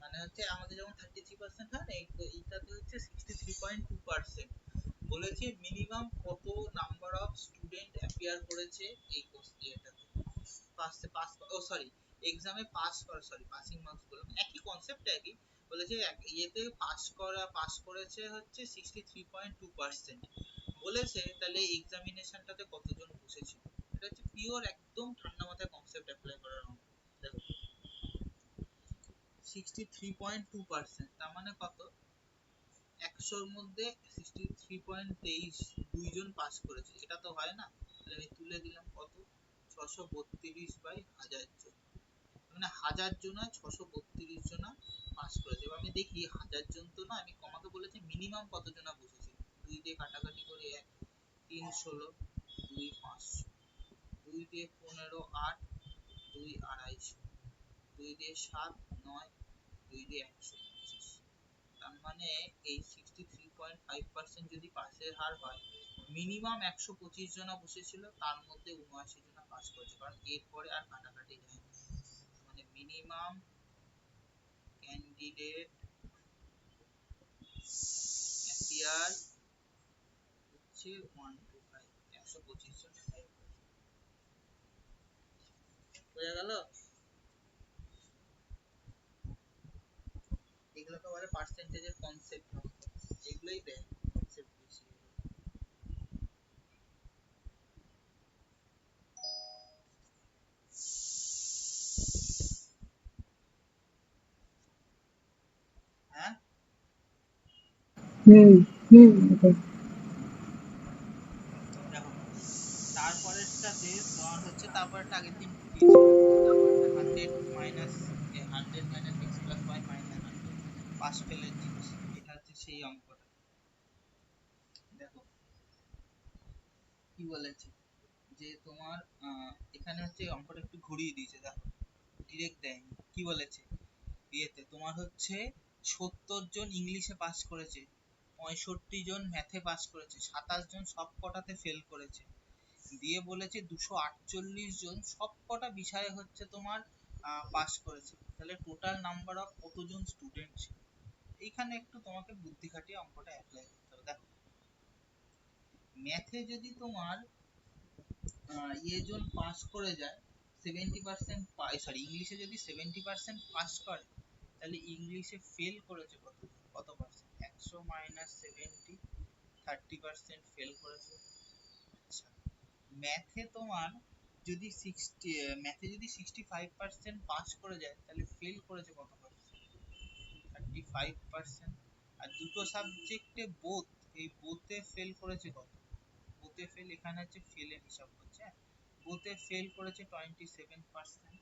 মানে হচ্ছে আমাদের যেমন 33% হয় না, এইটাতে হচ্ছে 63.2%। বলেছে মিনিমাম কত নাম্বার অফ স্টুডেন্ট অ্যাপিয়ার করেছে এই কোর্স এটাতে, পাস পাস ও সরি এক্সামে পাস করা, সরি পাসিং মার্কস বললাম, একই কনসেপ্ট একই। বলেছে ইয়েতে পাস করেছে হচ্ছে 63.2%। বলেছে তাহলে এক্সামিনেশনটাতে কতজন বসেছিল, এটা হচ্ছে পিওর একদম ঠান্ডা মাথায় কনসেপ্ট অ্যাপ্লাই করার অঙ্ক। দেখো 63.2%, তার মানে কত, 100-র মধ্যে 63.23 দুইজন পাস করেছে, এটা তো হয় না। তাহলে আমি তুলে দিলাম কত, 632/1000 জন, মানে 1000 জন 632 জন পাস করেছে। এবার আমি দেখি 1000 জন তো না, আমি কমাতে বলেছি মিনিমাম কতজন বসেছিল, 2 দিয়ে কাটাকাটি করে 1 3 16 2 500, 2 দিয়ে 15 8 2 250, 2 দিয়ে 7 9, 2 দিয়ে 125। তার মানে এই 63.5% যদি পাসের হার হয়, মিনিমাম 125 জন বসেছিল, তার মধ্যে 79 জন পাস করেছে, কারণ এরপরে আর কাটাকাটি যায় না। মানে মিনিমাম ক্যান্ডিডেট অ্যাপিয়ার হচ্ছে 125, 125 জন apply করেছে। বোঝা গেল? এগুলোকে বলে পার্সেন্টেজের কনসেপ্ট, এগুলোই দেয় কনসেপ্ট বেশি। হ্যাঁ হুম হুম ওটাই। দেখো তারপরেরটাতে তোমার হচ্ছে, তারপরটা আগের দিন দিয়েছিল, তারপরটা 100 minus 100 minus x plus y minus 100 pass ফেলের জিনিস, এটা হচ্ছে সেই অঙ্কটা। দেখো কি বলেছে, যে তোমার এখানে হচ্ছে অঙ্কটা একটু ঘুরিয়ে দিয়েছে, দেখো ডিরেক্ট দেয়নি। কি বলেছে, ইয়েতে তোমার হচ্ছে 70 জন ইংলিশে পাস করেছে, 65 জন ম্যাথে পাস করেছে, 27 জন সব কটাতে ফেল করেছে, দিয়ে বলেছে 248 জন সব কটা বিষয়ে হচ্ছে তোমার পাস করেছে। তাহলে টোটাল নাম্বার অফ কতজন স্টুডেন্ট ছিল, এইখানে একটু তোমাকে বুদ্ধি খাটিয়ে অঙ্কটা অ্যাপ্লাই করতে হবে। দেখো ম্যাথে যদি তোমার জন পাস করে যায় 70%, সরি ইংলিশে যদি 70% পাস করে, তাহলে ইংলিশে ফেল করেছে কত পার্সেন্ট, 100 মাইনাস 70, 30% ফেল করেছে। আচ্ছা ম্যাথে তোমার যদি 65% পাস করে যায়, তাহলে ফেল করেছে কত পার্সেন্ট, 35%। আর দুটো সাবজেক্টে বোথ, এই বোথে ফেল করেছে কত, বোথে ফেল এখানে হচ্ছে ফেলের হিসাব করছে, বোথে ফেল করেছে 27%।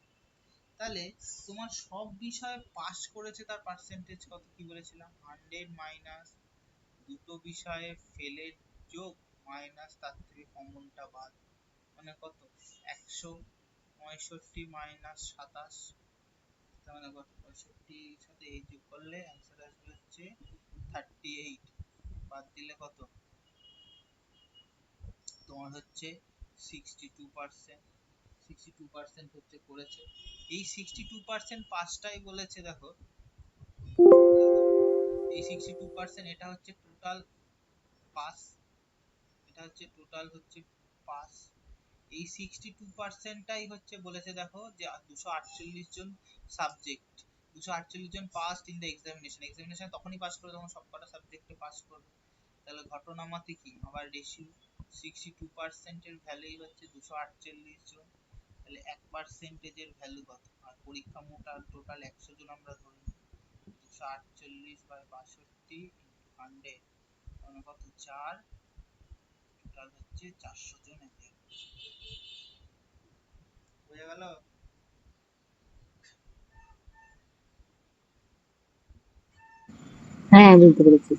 তাহলে তোমার সব বিষয়ে পাস করেছে তার পার্সেন্টেজ কত, কি বলেছিলাম 100 মাইনাস দুটো বিষয়ে ফেলের যোগ মাইনাস তার থেকে কমনটা বাদ, মানে কত 165 মাইনাস 27, তার মানে কত 65 সাথে এই যোগ করলে অ্যান্সার আসবে হচ্ছে 38, বাদ দিলে কত তোমার হচ্ছে 62%। 62% হচ্ছে করেছে, এই 62% পাসটাই বলেছে। দেখো এই 62% এটা হচ্ছে টোটাল পাস, এটা হচ্ছে টোটাল হচ্ছে পাস। এই 62%টাই হচ্ছে বলেছে, দেখো যে 248 জন সাবজেক্ট, 248 জন passed in the examination, examination তখনই পাস করে যখন সবকটা সাবজেক্টে পাস করবে। তাহলে ঘটনা মতে কি আবার রেশিও 62% এর ভ্যালুই হচ্ছে 248 জন, তাহলে 1%-এর ভ্যালু কত, আর পরীক্ষা মোট আর টোটাল 100 জন আমরা ধরে নিই, 248/62 ইনটু 100 মানে কত 4, টোটাল হচ্ছে 400 জন। বুঝে গেল? হ্যাঁ, বুঝতে পেরেছি।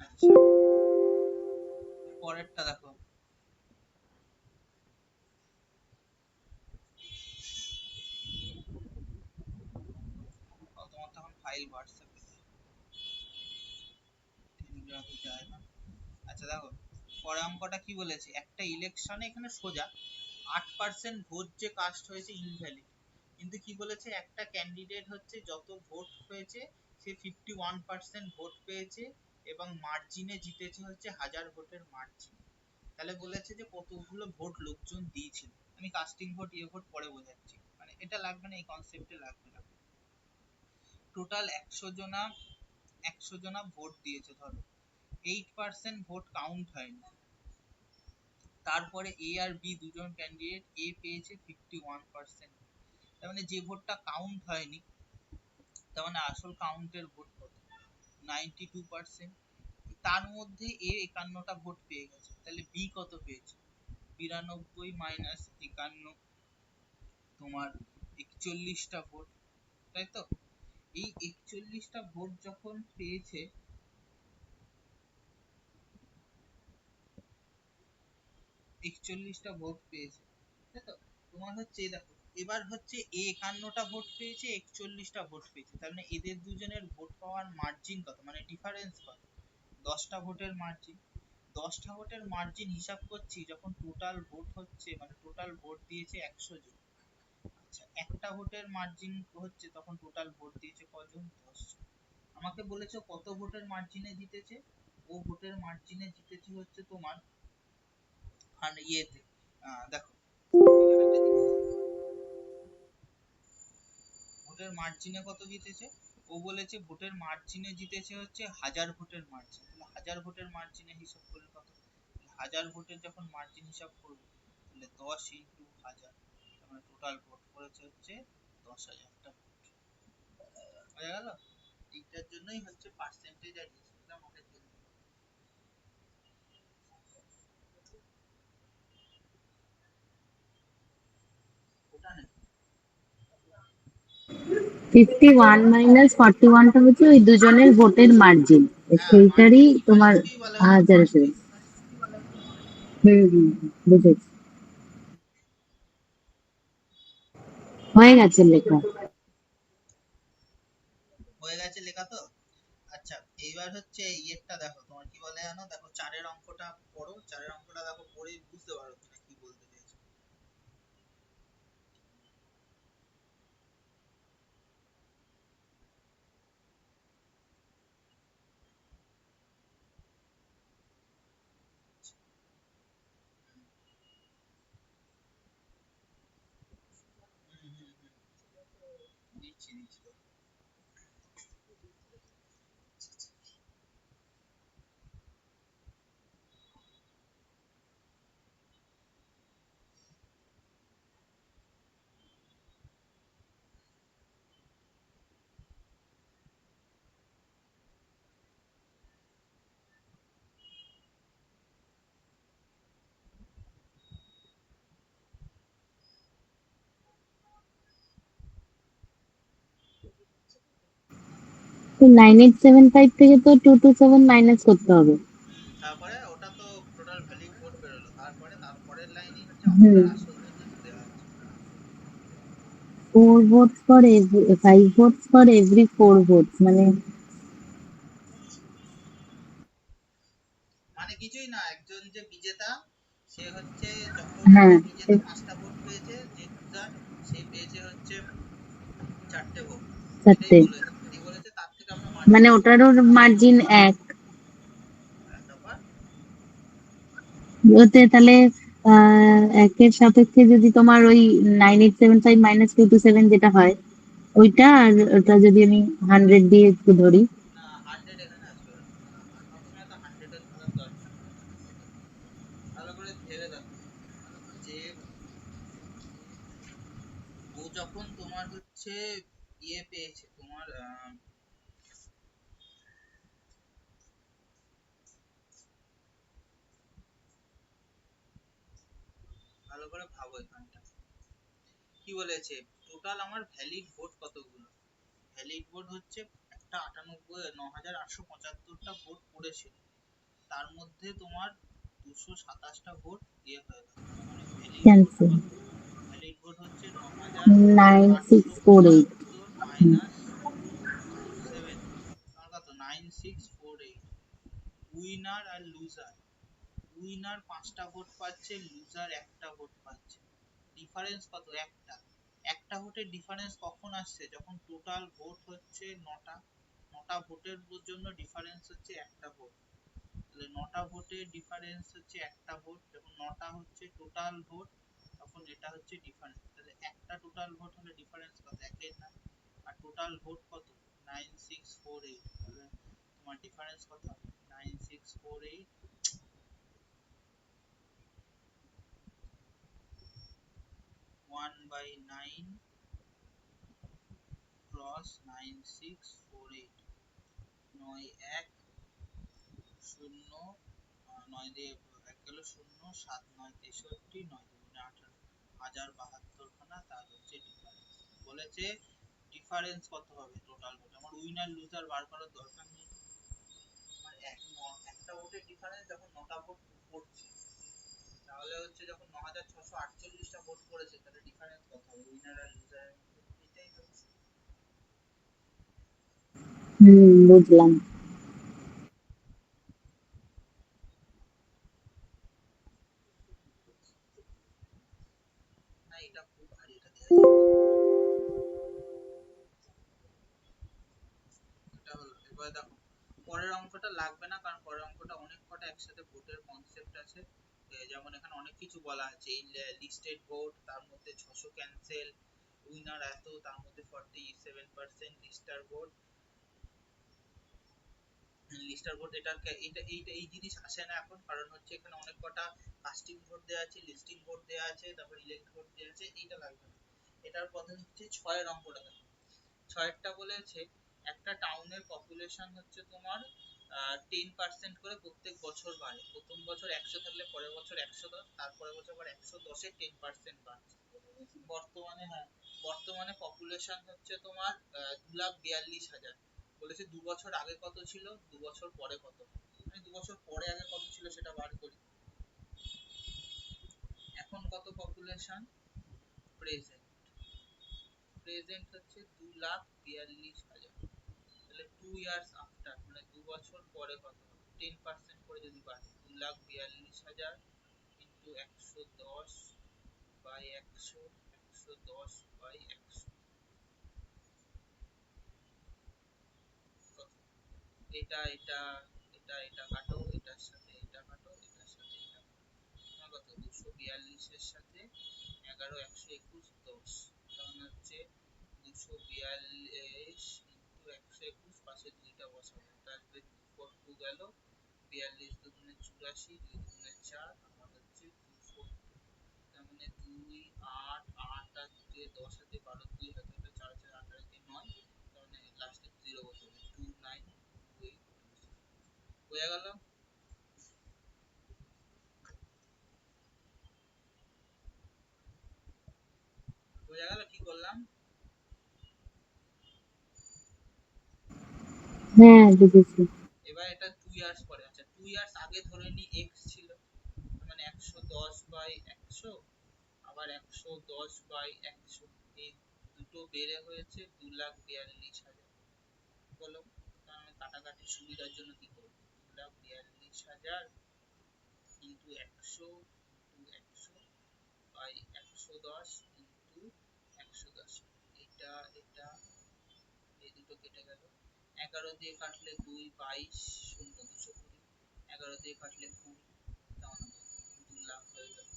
আচ্ছা, পরেরটা দেখো। তোমার তখন ফাইল হোয়াটসঅ্যাপে, টেলিগ্রাফে যায় না। আচ্ছা দেখো, পরের অঙ্কটা কি বলেছে, একটা ইলেকশনে এখানে সোজা 8% ভোট যে কাস্ট হয়েছে ইনভ্যালিড, কিন্তু কি বলেছে একটা ক্যান্ডিডেট হচ্ছে যত ভোট হয়েছে সে 51% ভোট পেয়েছে এবং মার্জিনে জিতেছে হচ্ছে 1000 ভোটের মার্জিন। তাহলে বলেছে যে কতগুলো ভোট লোকজন দিয়েছিল। আমি কাস্টিং ভোট ইয়ে ভোট পরে বোঝাচ্ছি, মানে এটা লাগবে না, এই কনসেপ্টে লাগবে না। টোটাল 100 জনা ভোট দিয়েছে, ধরো 8% ভোট কাউন্ট হয়নি। তারপরে এ আর বি দুজন ক্যান্ডিডেট, এ পেয়েছে 51%, তার মানে যে ভোটটা কাউন্ট হয়নি, তার মানে আসল কাউন্টের ভোট কত, 92%। তার মধ্যে এ 51টা ভোট পেয়ে গেছে, তাহলে বি কত পেয়েছে, 92 মাইনাস 51, তোমার 41টা ভোট, তাই তো? এই 41টা ভোট যখন পেয়েছে, 41টা ভোট পেয়েছে, তাই তো? তোমার হচ্ছে দেখো, এবার হচ্ছে এ 51টা ভোট পেয়েছে, 41টা ভোট পেয়েছে, তার মানে এদের দুজনের ভোট পাওয়ার মার্জিন কত, মানে ডিফারেন্স কত, 10টা ভোটের মার্জিন। 10টা ভোটের মার্জিন হিসাব করছি যখন টোটাল ভোট হচ্ছে, মানে টোটাল ভোট দিয়েছে 100 জন। আচ্ছা, একটা ভোটের মার্জিন হচ্ছে তখন টোটাল ভোট দিয়েছে কজন, 10 জন। আমাকে বলেছে কত ভোটের মার্জিনে জিতেছে, ও ভোটের মার্জিনে জিতেছে হচ্ছে তোমার, আর ইয়েতে দেখো এখানে একটা জিনিস, ভোটের মার্জিনে কত জিতেছে, ও বলেছে ভোটের মার্জিনে জিতেছে হচ্ছে 1000 ভোটের মার্জিন। তাহলে 1000 ভোটের মার্জিনে হিসাব করলে কত, 1000 ভোটের যখন মার্জিন হিসাব করব, তাহলে 10 ইন্টু 1000, তাহলে টোটাল ভোট করেছে হচ্ছে 10,000টা ভোট। হয়ে গেল? এইটার জন্যই হচ্ছে পার্সেন্টেজ আর রেশিওটা মনে করতে হবে। ওটা না, 51 মাইনাস 41টা হচ্ছে ওই দুজনের ভোটের মার্জিন, হ্যাঁ সেইটারই মার্জিন, মানে তোমার ওকেই বলা হচ্ছে হাজার হিসেবে। পার্সেন্ট। বুঝেছি। হয়ে গেছে লেখা। হয়ে গেছে লেখা তো? আচ্ছা, এইবার হচ্ছে ইয়েরটা দেখো, তোমার কি বলে জানো, দেখো চারের অঙ্কটা পড়ো, চারের অঙ্কটা দেখো, পড়ে বুঝতে পারো কিনা কি বলতে চাইছে। হুম হুম হুম, দিচ্ছি দিচ্ছি দেখো। তো 9875 থেকে তো 227 মাইনাস করতে হবে। তারপরে ওটা তো টোটাল ভ্যালিড ভোট বেরোলো, তারপরে তারপরের লাইনই হচ্ছে হুম। অঙ্কটার আসল জিনিস দেওয়া আছে। 4 votes for every 5 votes for every 4 votes মানে মানে কিছুই না, একজন যে বিজেতা, সে হচ্ছে যখন হ্যাঁ যে বিজেতা 5টা ভোট পেয়েছে, যে লুজার সে পেয়েছে হচ্ছে 4টে ভোট। এটাই 4টে, বলেছে, এটাই বলেছে, তার থেকে আমরা মার্জিন মানে হিসাব ওটারও করবো। মার্জিন 1। তারপর ওতে তাহলে একের সাপেক্ষে যদি তোমার ওই 9875 মাইনাস 227 যেটা হয় ওইটা, আর ওটা যদি আমি 100 দিয়ে একটু ধরি। না, 100 এখানে আসবে না, সবসময় তো 100 ধরার দরকার নেই। ভালো করে ভেবে দেখো যে যখন তোমার হচ্ছে ইয়ে পেয়েছে তোমার ভালো করে ভাবো এখানটা কি বলেছে টোটাল আমার ভ্যালিড ভোট কতগুলো ভ্যালিড ভোট হচ্ছে একটা 98,9,875টা ভোট পড়েছিল তার মধ্যে তোমার 227টা ভোট ইয়ে হয়ে গেল মানে ভ্যালিড ভোট ক্যান্সেল। কত ভ্যালিড ভোট হচ্ছে 9648। 9,875 মাইনাস 27 আমার কত 9648 উইনার আর লুজার উইনার 5টা ভোট পাচ্ছে লুজার একটা ভোট পাচ্ছে ডিফারেন্স কত একটা একটা ভোটের ডিফারেন্স কখন আসছে যখন টোটাল ভোট হচ্ছে 9টা 9টা ভোটের জন্য ডিফারেন্স হচ্ছে একটা ভোট তাহলে 9টা ভোটের ডিফারেন্স হচ্ছে একটা ভোট যখন 9টা হচ্ছে টোটাল ভোট তখন এটা হচ্ছে ডিফারেন্স তাহলে একটা টোটাল ভোট হলে ডিফারেন্স কত একের না আর টোটাল ভোট কত 9648 তাহলে তোমার ডিফারেন্স কত হবে 9648 1/9 ক্রস 9648 নয় এক শূন্য নয় দিয়ে এক গেল শূন্য 7 9 63 9 18 1072খানা তার হচ্ছে ডিফারেন্স বলেছে ডিফারেন্স কত হবে টোটাল ভোট আমার উইনার লুজার বার করার দরকার নেই আমার একটা ভোটের ডিফারেন্স যখন 9টা ভোট পড়ছে তাহলে হচ্ছে যখন 9648টা ভোট পড়েছে তাহলে ডিফারেন্স কত হবে উইনার আর লুজারের মধ্যে এটাই হচ্ছে বুঝলাম। না এটা খুব ভারী এটা দেওয়া যায় এটা হলো এবার দেখো পরের অঙ্কটা লাগবে না কারণ পরের অঙ্কটা অনেক কটা একসাথে ভোটের কনসেপ্ট আছে যেমন এখানে অনেক কিছু বলা আছে এই লিস্টেড ভোট তার মধ্যে 600 ক্যান্সেল উইনার এত তার মধ্যে 47% লিস্টার ভোট লিস্টার ভোট এটা এটা এইটা এই জিনিস আসে না এখন কারণ হচ্ছে এখানে অনেক কটা কাস্টিং ভোট দেওয়া আছে লিস্টিং ভোট দেওয়া আছে তারপর ইলেক্ট ভোট দেওয়া আছে এইটা লাগবে না এটার পদ্ধতি হচ্ছে 6 এর অঙ্কটা দেখো 6টা বলেছে একটা টাউনের পপুলেশন হচ্ছে তোমার 10% করে প্রত্যেক বছর বাড়ে প্রথম বছর 100 থাকলে পরের বছর 110 তারপরের বছর আবার 110 এ 10% বাড়ছে বর্তমানে হ্যাঁ বর্তমানে পপুলেশন হচ্ছে তোমার 2,42,000 বলেছে 2 বছর আগে কত ছিল 2 বছর পরে কত মানে 2 বছর পরে আগে কত ছিল সেটা বার করি এখন কত পপুলেশন প্রেজেন্ট প্রেজেন্ট হচ্ছে 2,42,000 তাহলে 2 ইয়ার্স আফটার মানে 2 বছর পরে কত হবে 10% করে যদি বাড়ে 2,42,000 ইন্টু 110 বাই 100 110 বাই 100 কত এটা এটা এটা এটা কাটো এটার সাথে এটা কাটো এটার সাথে এটা কাটো তোমার কত 242 এর সাথে 11 121 10 তাহলে হচ্ছে 242 ইন্টু 121 পাশে দুইটা বসাবো এটা আসবে 242 গেল 42 দুগুণে 84 2 দুগুণে 4 আমার হচ্ছে 242 তার মানে 2 8 8 আর 10 হাতে 12 2 হাতে এটা 4 4 8 আর 9 তার মানে লাস্টে 0 বসাবে 2928 হয়ে গেল বোঝা গেল কি করলাম হ্যাঁ, বুঝেছি। এবার এটা 2 ইয়ার্স পরে আচ্ছা 2 ইয়ার্স আগে ধরে নি x ছিল মানে 110 বাই 100 আবার 110 বাই 100 এই দুটো বেড়ে হয়েছে 2,42,000 বলো তাহলে কাটাকাটি সুবিধার জন্য কি করব 2,42,000 ইন্টু 100 ইন্টু 100 বাই 110 ইন্টু 110 এটা এটা এই দুটো কেটে গেল 11 দিয়ে কাটলে 2 22 শূন্য 220 11 দিয়ে কাটলে 20 তাহলে 2 লাখ হয়ে গেল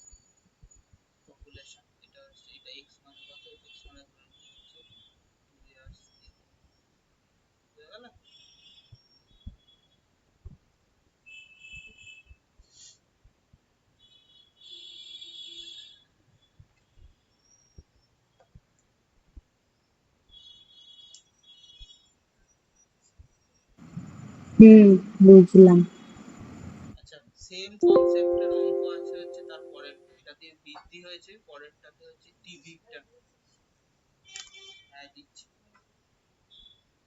পপুলেশন এটা হচ্ছে এটা এক্স মানে কত এক্স মানে ধরে নিই হচ্ছে 2 ইয়ার্স হয়ে গেল হুম, বুঝলাম। আচ্ছা, সেম কনসেপ্টের অঙ্ক আছে হচ্ছে তার পরেরটা, এটা দিয়ে বৃদ্ধি হয়েছে, পরেরটাতে হচ্ছে টিভিটা। হ্যাঁ দিচ্ছি,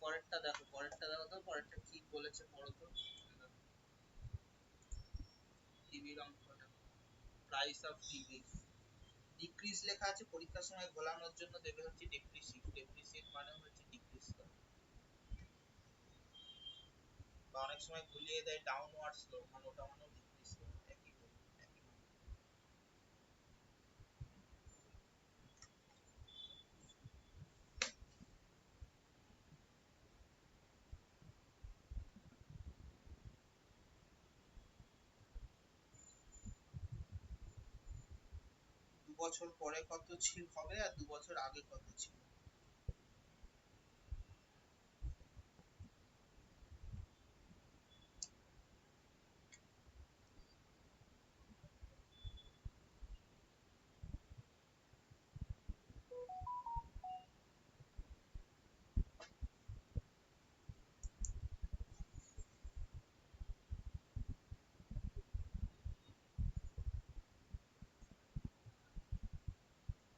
পরেরটা দেখো তো, পরেরটা কি বলেছে পড়ো তো। টিভির অঙ্কটা, প্রাইস অফ টিভি, ডিক্রিজ লেখা আছে, পরীক্ষার সময় ভোলানোর জন্য দেবে হচ্ছে ডেপ্রিসিয়েট, ডেপ্রিসিয়েট মানে হচ্ছে ডিক্রিজ করা, বা অনেক সময় ভুলিয়ে দেয় ডাউনওয়ার্ড স্লো, মানে ওটা মানে ডিক্রিজ করা, একই বলে, একই মানে। 2 বছর পরে কত ছিল হবে, আর 2 বছর আগে কত ছিল।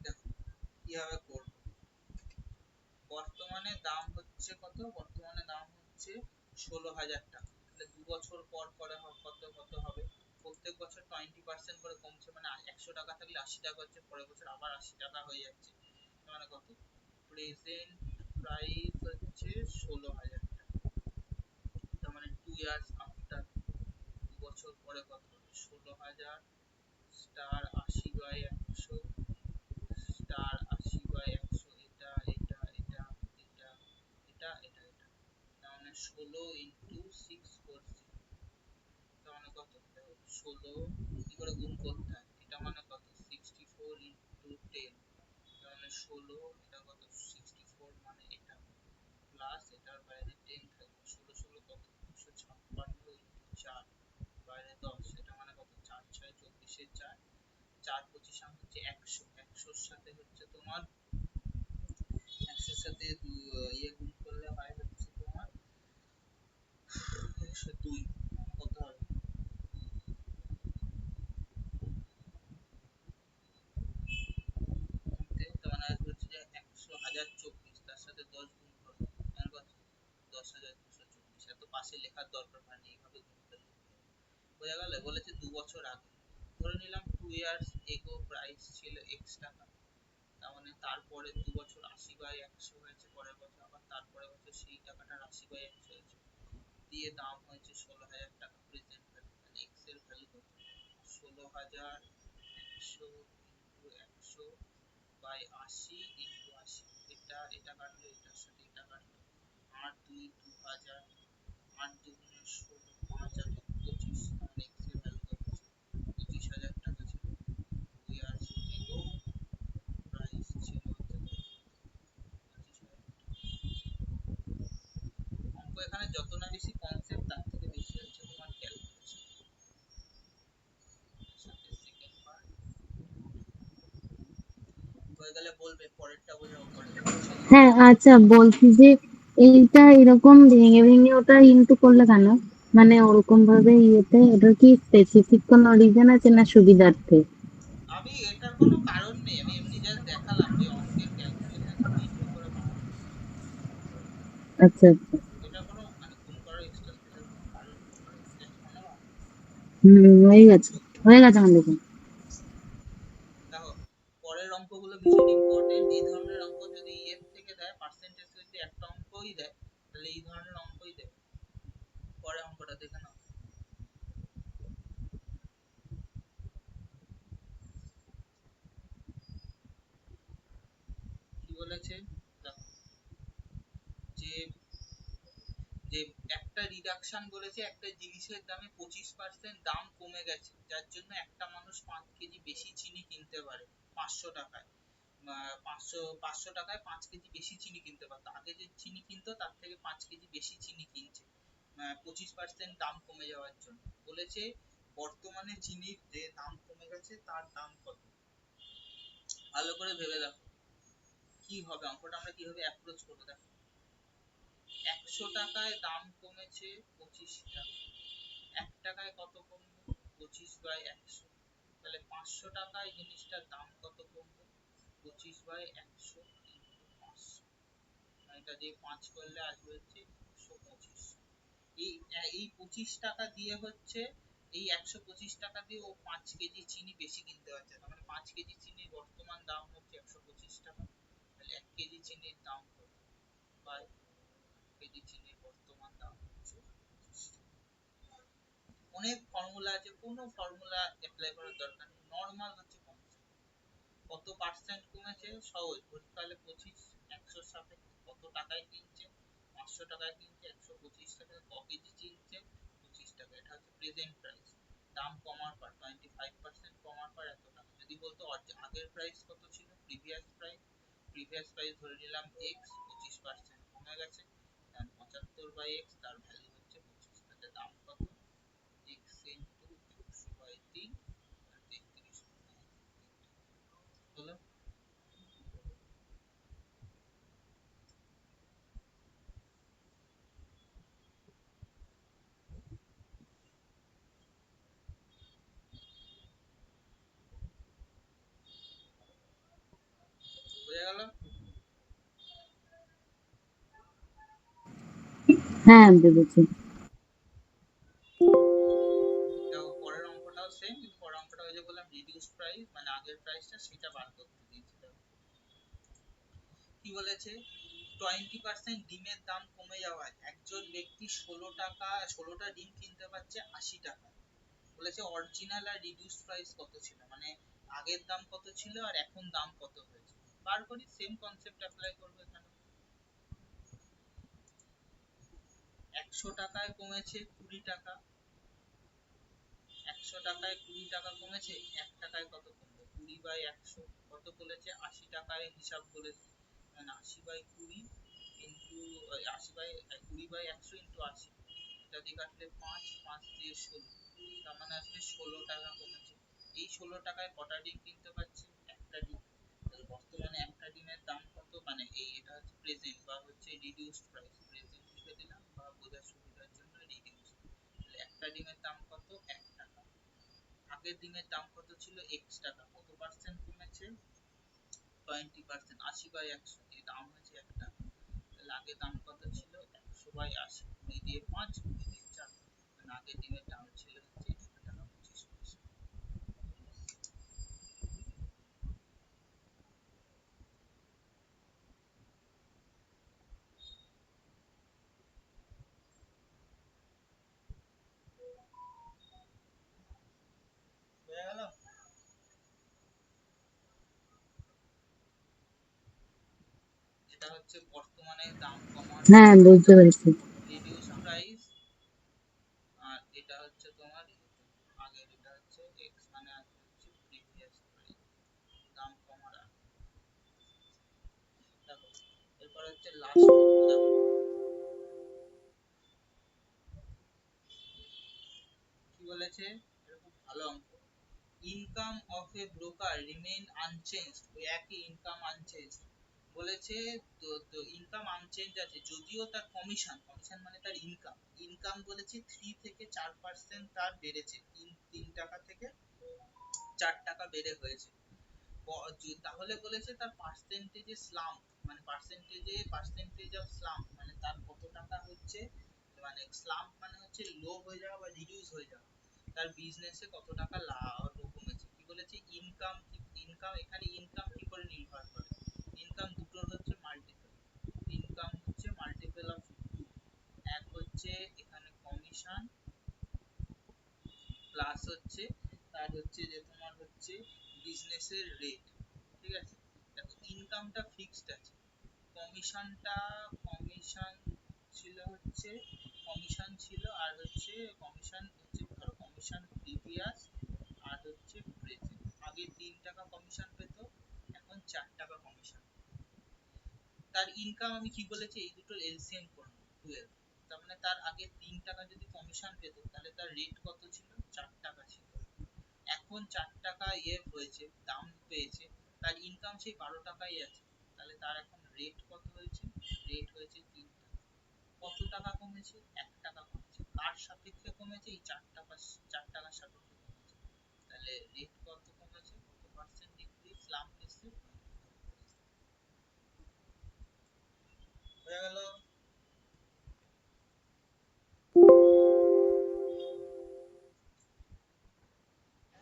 দেখো কিভাবে করবো। বর্তমানে দাম হচ্ছে কত, বর্তমানে দাম হচ্ছে 16,000 টাকা, তাহলে 2 বছর পর পরে কত কত হবে, প্রত্যেক বছর 20% করে কমছে, মানে 100 টাকা থাকলে 80 টাকা হচ্ছে, পরের বছর আবার 80 টাকা হয়ে যাচ্ছে, মানে কত, প্রেজেন্ট প্রাইস হচ্ছে 16,000 টাকা, তার মানে 2 ইয়ার্স আফটার, 2 বছর পরে কত হবে, 16,000 স্টার 80/100, স্টার 80/100, এটা তার মানে 16 × 6 করছি, তার মানে কত, দেখো 16 কি করে গুণ করতে হয়, এটা মানে কত 64 × 10, তার মানে 16, এটা কত 64 মানে এটা, প্লাস এটার বাইরে 10 থাকবে, 16 16 কত 256 × 4, বাইরে 10, এটা মানে কত 4 6 24 4, 4 25 হচ্ছে 100, 100 সাথে হচ্ছে তোমার, 100 সাথে ইয়ে গুণ করলে হয় হচ্ছে তোমার 102, কত হবে, তার মানে হচ্ছে যে 100,024, তার সাথে 10 গুণ করো, মানে কত 10,224, এত পাশে লেখার দরকার হয়নি, এইভাবে গুণ করলে বোঝা গেল। বলেছে 2 বছর আগে, ধরে নিলাম 2 ইয়ার্স এগো প্রাইস ছিল x টাকা, তার মানে তারপরে 2 বছর 80/100 হয়েছে, পরের বছর আবার তারপরে বছর সেই টাকাটার 80/100 হয়েছে, দিয়ে দাম হয়েছে 16,000 টাকা প্রেজেন্ট ভ্যালু, তাহলে x এর ভ্যালু কত, 16,100 × 100/80 এটা এটা কাটলো, এটার সাথে এটা কাটলো, 8 2 2000, 8 দুগুণে 16, 5 8 25, মানে x এর ভ্যালু কত ছিল, 25,000 টাকা ছিল, 2 ইয়ার্স এগো প্রাইস ছিল হচ্ছে 25,000 টাকা। অঙ্ক এখানে যত না বেশি কনসেপ্ট, তার থেকে বেশি হচ্ছে তোমার ক্যালকুলেশন, সাথে সেকেন্ড পার্ট হয়ে গেলে বলবে, পরেরটা বোঝাও, পরেরটা বুঝছো তো। হ্যাঁ, আচ্ছা, বলছি যে এইটা এরকম ভেঙে ভেঙে ওটা ইনটু করলে কেন? মানে ওরকম ভাবে ইয়েতে ওটা কি স্পেসিফিক কোনো রিজন আছে না সুবিধার্থে? আমি এটার কোনো কারণ নেই, আমি এমনি জাস্ট দেখালাম যে অঙ্কের ক্যালকুলেশন তুমি এইভাবে করে বানাতে পারো, আচ্ছা, আচ্ছা। এটা কোনো মানে গুণ করার এক্সট্রা স্পেশাল কোনো কারণ নেই, জাস্ট বানালাম। হুম, হয়ে গেছে, হয়ে গেছে আমার দেখুন। দেখো পরের অঙ্কগুলো ভীষণ ইম্পর্টেন্ট, এই ধরনের অঙ্ক যদি এর থেকে দেয় পার্সেন্টেজ, যদি একটা অঙ্কই দেয় তাহলে এই ধরনের অঙ্কই দেবে। পরের অঙ্কটা দেখে নাও, কি বলেছে, দেখো যে যে একটা রিডাকশন বলেছে, একটা জিনিসের দামে 25% দাম কমে গেছে, যার জন্য একটা মানুষ 5 কেজি বেশি চিনি কিনতে পারে 500 টাকায়, 500 টাকায় 5 কেজি বেশি চিনি কিনতে পারতো, আগে যে চিনি কিনতো তার থেকে 5 কেজি বেশি চিনি কিনছে, 25% দাম কমে যাওয়ার জন্য। বলেছে বর্তমানে চিনির যে দাম কমে গেছে তার দাম কত, ভালো করে ভেবে দেখো কি হবে অঙ্কটা, আমরা কিভাবে অ্যাপ্রোচ করবো দেখো। 100 টাকায় দাম কমেছে 25 টাকা, 1 টাকায় কত কমবে? 25/100। তাহলে 500 টাকায় জিনিসটার দাম কত কমবে? 25/100 ইন্টু 500, এটা দিয়ে 5 করলে আসবে হচ্ছে 125। এই এই 25 টাকা দিয়ে হচ্ছে, এই 125 টাকা দিয়ে ও 5 কেজি চিনি বেশি কিনতে পারছে। তার মানে 5 কেজি চিনির বর্তমান দাম হচ্ছে 125 টাকা। তাহলে 1 কেজি চিনির দাম কত? বা 1 কেজি চিনির বর্তমান দাম হচ্ছে 25 টাকা। অনেক ফর্মুলা আছে, কোনো ফর্মুলা অ্যাপ্লাই করার দরকার নেই, নর্মাল হচ্ছে কনসেপ্ট। কত পার্সেন্ট কমেছে? সহজ, তাহলে 25 100 সাপেক্ষে কত টাকায় কিনছে? 500 টাকায় কিনছে, 125 টাকায় ক কেজি কিনছে? 25 টাকা। এটা হচ্ছে প্রেজেন্ট প্রাইস। দাম কমার পর 25% কমার পর এত টাকা। যদি বলতো আগের প্রাইস কত ছিল, প্রিভিয়াস প্রাইস ধরে নিলাম এক্স, 25% কমে গেছে, 75/x, তার ভ্যালু হচ্ছে 25। তাহলে দাম কত? এক্স ইন্টু 100/3, 33 হলো। বোঝা গেল? হ্যাঁ বুঝেছি। দেখো পরের অঙ্কটাও সেম, কিন্তু পরের অঙ্কটা ওই যে বললাম রিডিউস প্রাইস, মানে আগের প্রাইসটা সেটা বার করতে দিয়েছে। কি বলেছে? 20% ডিমের দাম কমে যাওয়ায় একজন ব্যক্তি 16টা ডিম কিনতে পারছে 80 টাকা। বলেছে অরিজিনাল আর রিডিউস প্রাইস কত ছিল, মানে আগের দাম কত ছিল আর এখন দাম কত হয়েছে। বার করি, সেম কনসেপ্ট অ্যাপ্লাই করব এখানে। 100 টাকায় কমেছে 20 টাকা, 100 টাকায় 20 টাকা কমেছে, 1 টাকায় কত কমবে? 20/100। কত বলেছে? 80 টাকায় হিসাব বলেছে, মানে 80/20 ইন্টু 20/100 ইন্টু 80। এটা দিয়ে কাটলে 5, 5 দিয়ে 16, তার মানে আসবে 16 টাকা কমেছে। এই 16 টাকায় কটা ডিম কিনতে পারছে? একটা ডিম। তাহলে বর্তমানে একটা ডিমের দাম কত, মানে এই এটা হচ্ছে প্রেজেন্ট বা হচ্ছে রিডিউসড প্রাইস, প্রেজেন্ট লিখে দিলাম বা বোঝার সুবিধার জন্য রিডিউস। তাহলে একটা ডিমের দাম কত? 1 টাকা। আগের দিনের দাম কত ছিল? এক্স টাকা। কত পার্সেন্ট কমেছে? 20%। 80/100, এই দাম হয়েছে 1 টাকা। তাহলে আগের দাম কত ছিল? 100/80, 20 দিয়ে 5, 20 দিয়ে 4, মানে আগের দিনের দাম ছিল হচ্ছে 1 টাকা 25 পয়সা। বোঝা গেল? এটা হচ্ছে বর্তমানে দাম কমার হ্যাঁ পর বুঝতে পেরেছি। রিডিউস প্রাইস, আর এটা হচ্ছে তোমার আগের, এটা হচ্ছে এক্স, মানে আগে হচ্ছে প্রিভিয়াস প্রাইস, দাম কমার আগে। দেখো এরপর হচ্ছে লাস্ট অঙ্ক। দেখো কি বলেছে, এটা খুব ভালো অঙ্ক। Income of A broker remain unchanged, ওই একই ইনকাম আনচেঞ্জড বলেছে। তো ইনকাম আনচেঞ্জ আছে, যদিও তার কমিশন, কমিশন মানে তার ইনকাম, ইনকাম বলেছে 3 থেকে 4% তার বেড়েছে, 3 টাকা থেকে 4 টাকা বেড়ে হয়েছে। তাহলে বলেছে তার পার্সেন্টেজে স্লাম্প, মানে পার্সেন্টেজ অফ স্লাম্প, মানে তার কত টাকা হচ্ছে, মানে স্লাম্প মানে হচ্ছে লো হয়ে যাওয়া বা রিডিউস হয়ে যাওয়া, তার বিজনেসে কত টাকা লাভ কমেছে। কি বলেছে? ইনকাম, ইনকাম এখানে ইনকাম কি করে নির্ভর করে? ইনকাম দুটোর হচ্ছে মাল্টিপল, ইনকাম হচ্ছে মাল্টিপল অফ, এক হচ্ছে এখানে কমিশন প্লাস হচ্ছে তার হচ্ছে যে তোমার হচ্ছে বিজনেসের রেট। ঠিক আছে? দেখো ইনকামটা ফিক্সড আছে, কমিশনটা, কমিশন ছিল হচ্ছে, কমিশন ছিল আর হচ্ছে কমিশন হচ্ছে, ধরো কমিশন প্রিভিয়াস আর হচ্ছে প্রেজেন্ট। আগে 3 টাকা কমিশন পেত, এখন 4 টাকা কমিশন। তার ইনকাম আমি কি বলেছি, এই দুটোর এলসিএম করব 12। তার মানে তার আগে 3 টাকা যদি কমিশন পেত, তাহলে তার রেট কত ছিল? 4 টাকা ছিল। এখন 4 টাকা ইয়ে হয়েছে, দাম পেয়েছে, তার ইনকাম সেই 12 টাকাই আছে, তাহলে তার এখন রেট কত হয়েছে? রেট হয়েছে 3 টাকা। কত টাকা কমেছে? 1 টাকা কমেছে। কার সাপেক্ষে কমেছে? এই 4 টাকা, 4 টাকার সাপেক্ষে কমেছে। তাহলে রেট কত কমেছে, কত পার্সেন্ট ডিক্রিজ, লাম্প কেসে হয়ে গেল।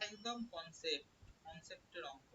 একদম কনসেপ্টের অঙ্ক।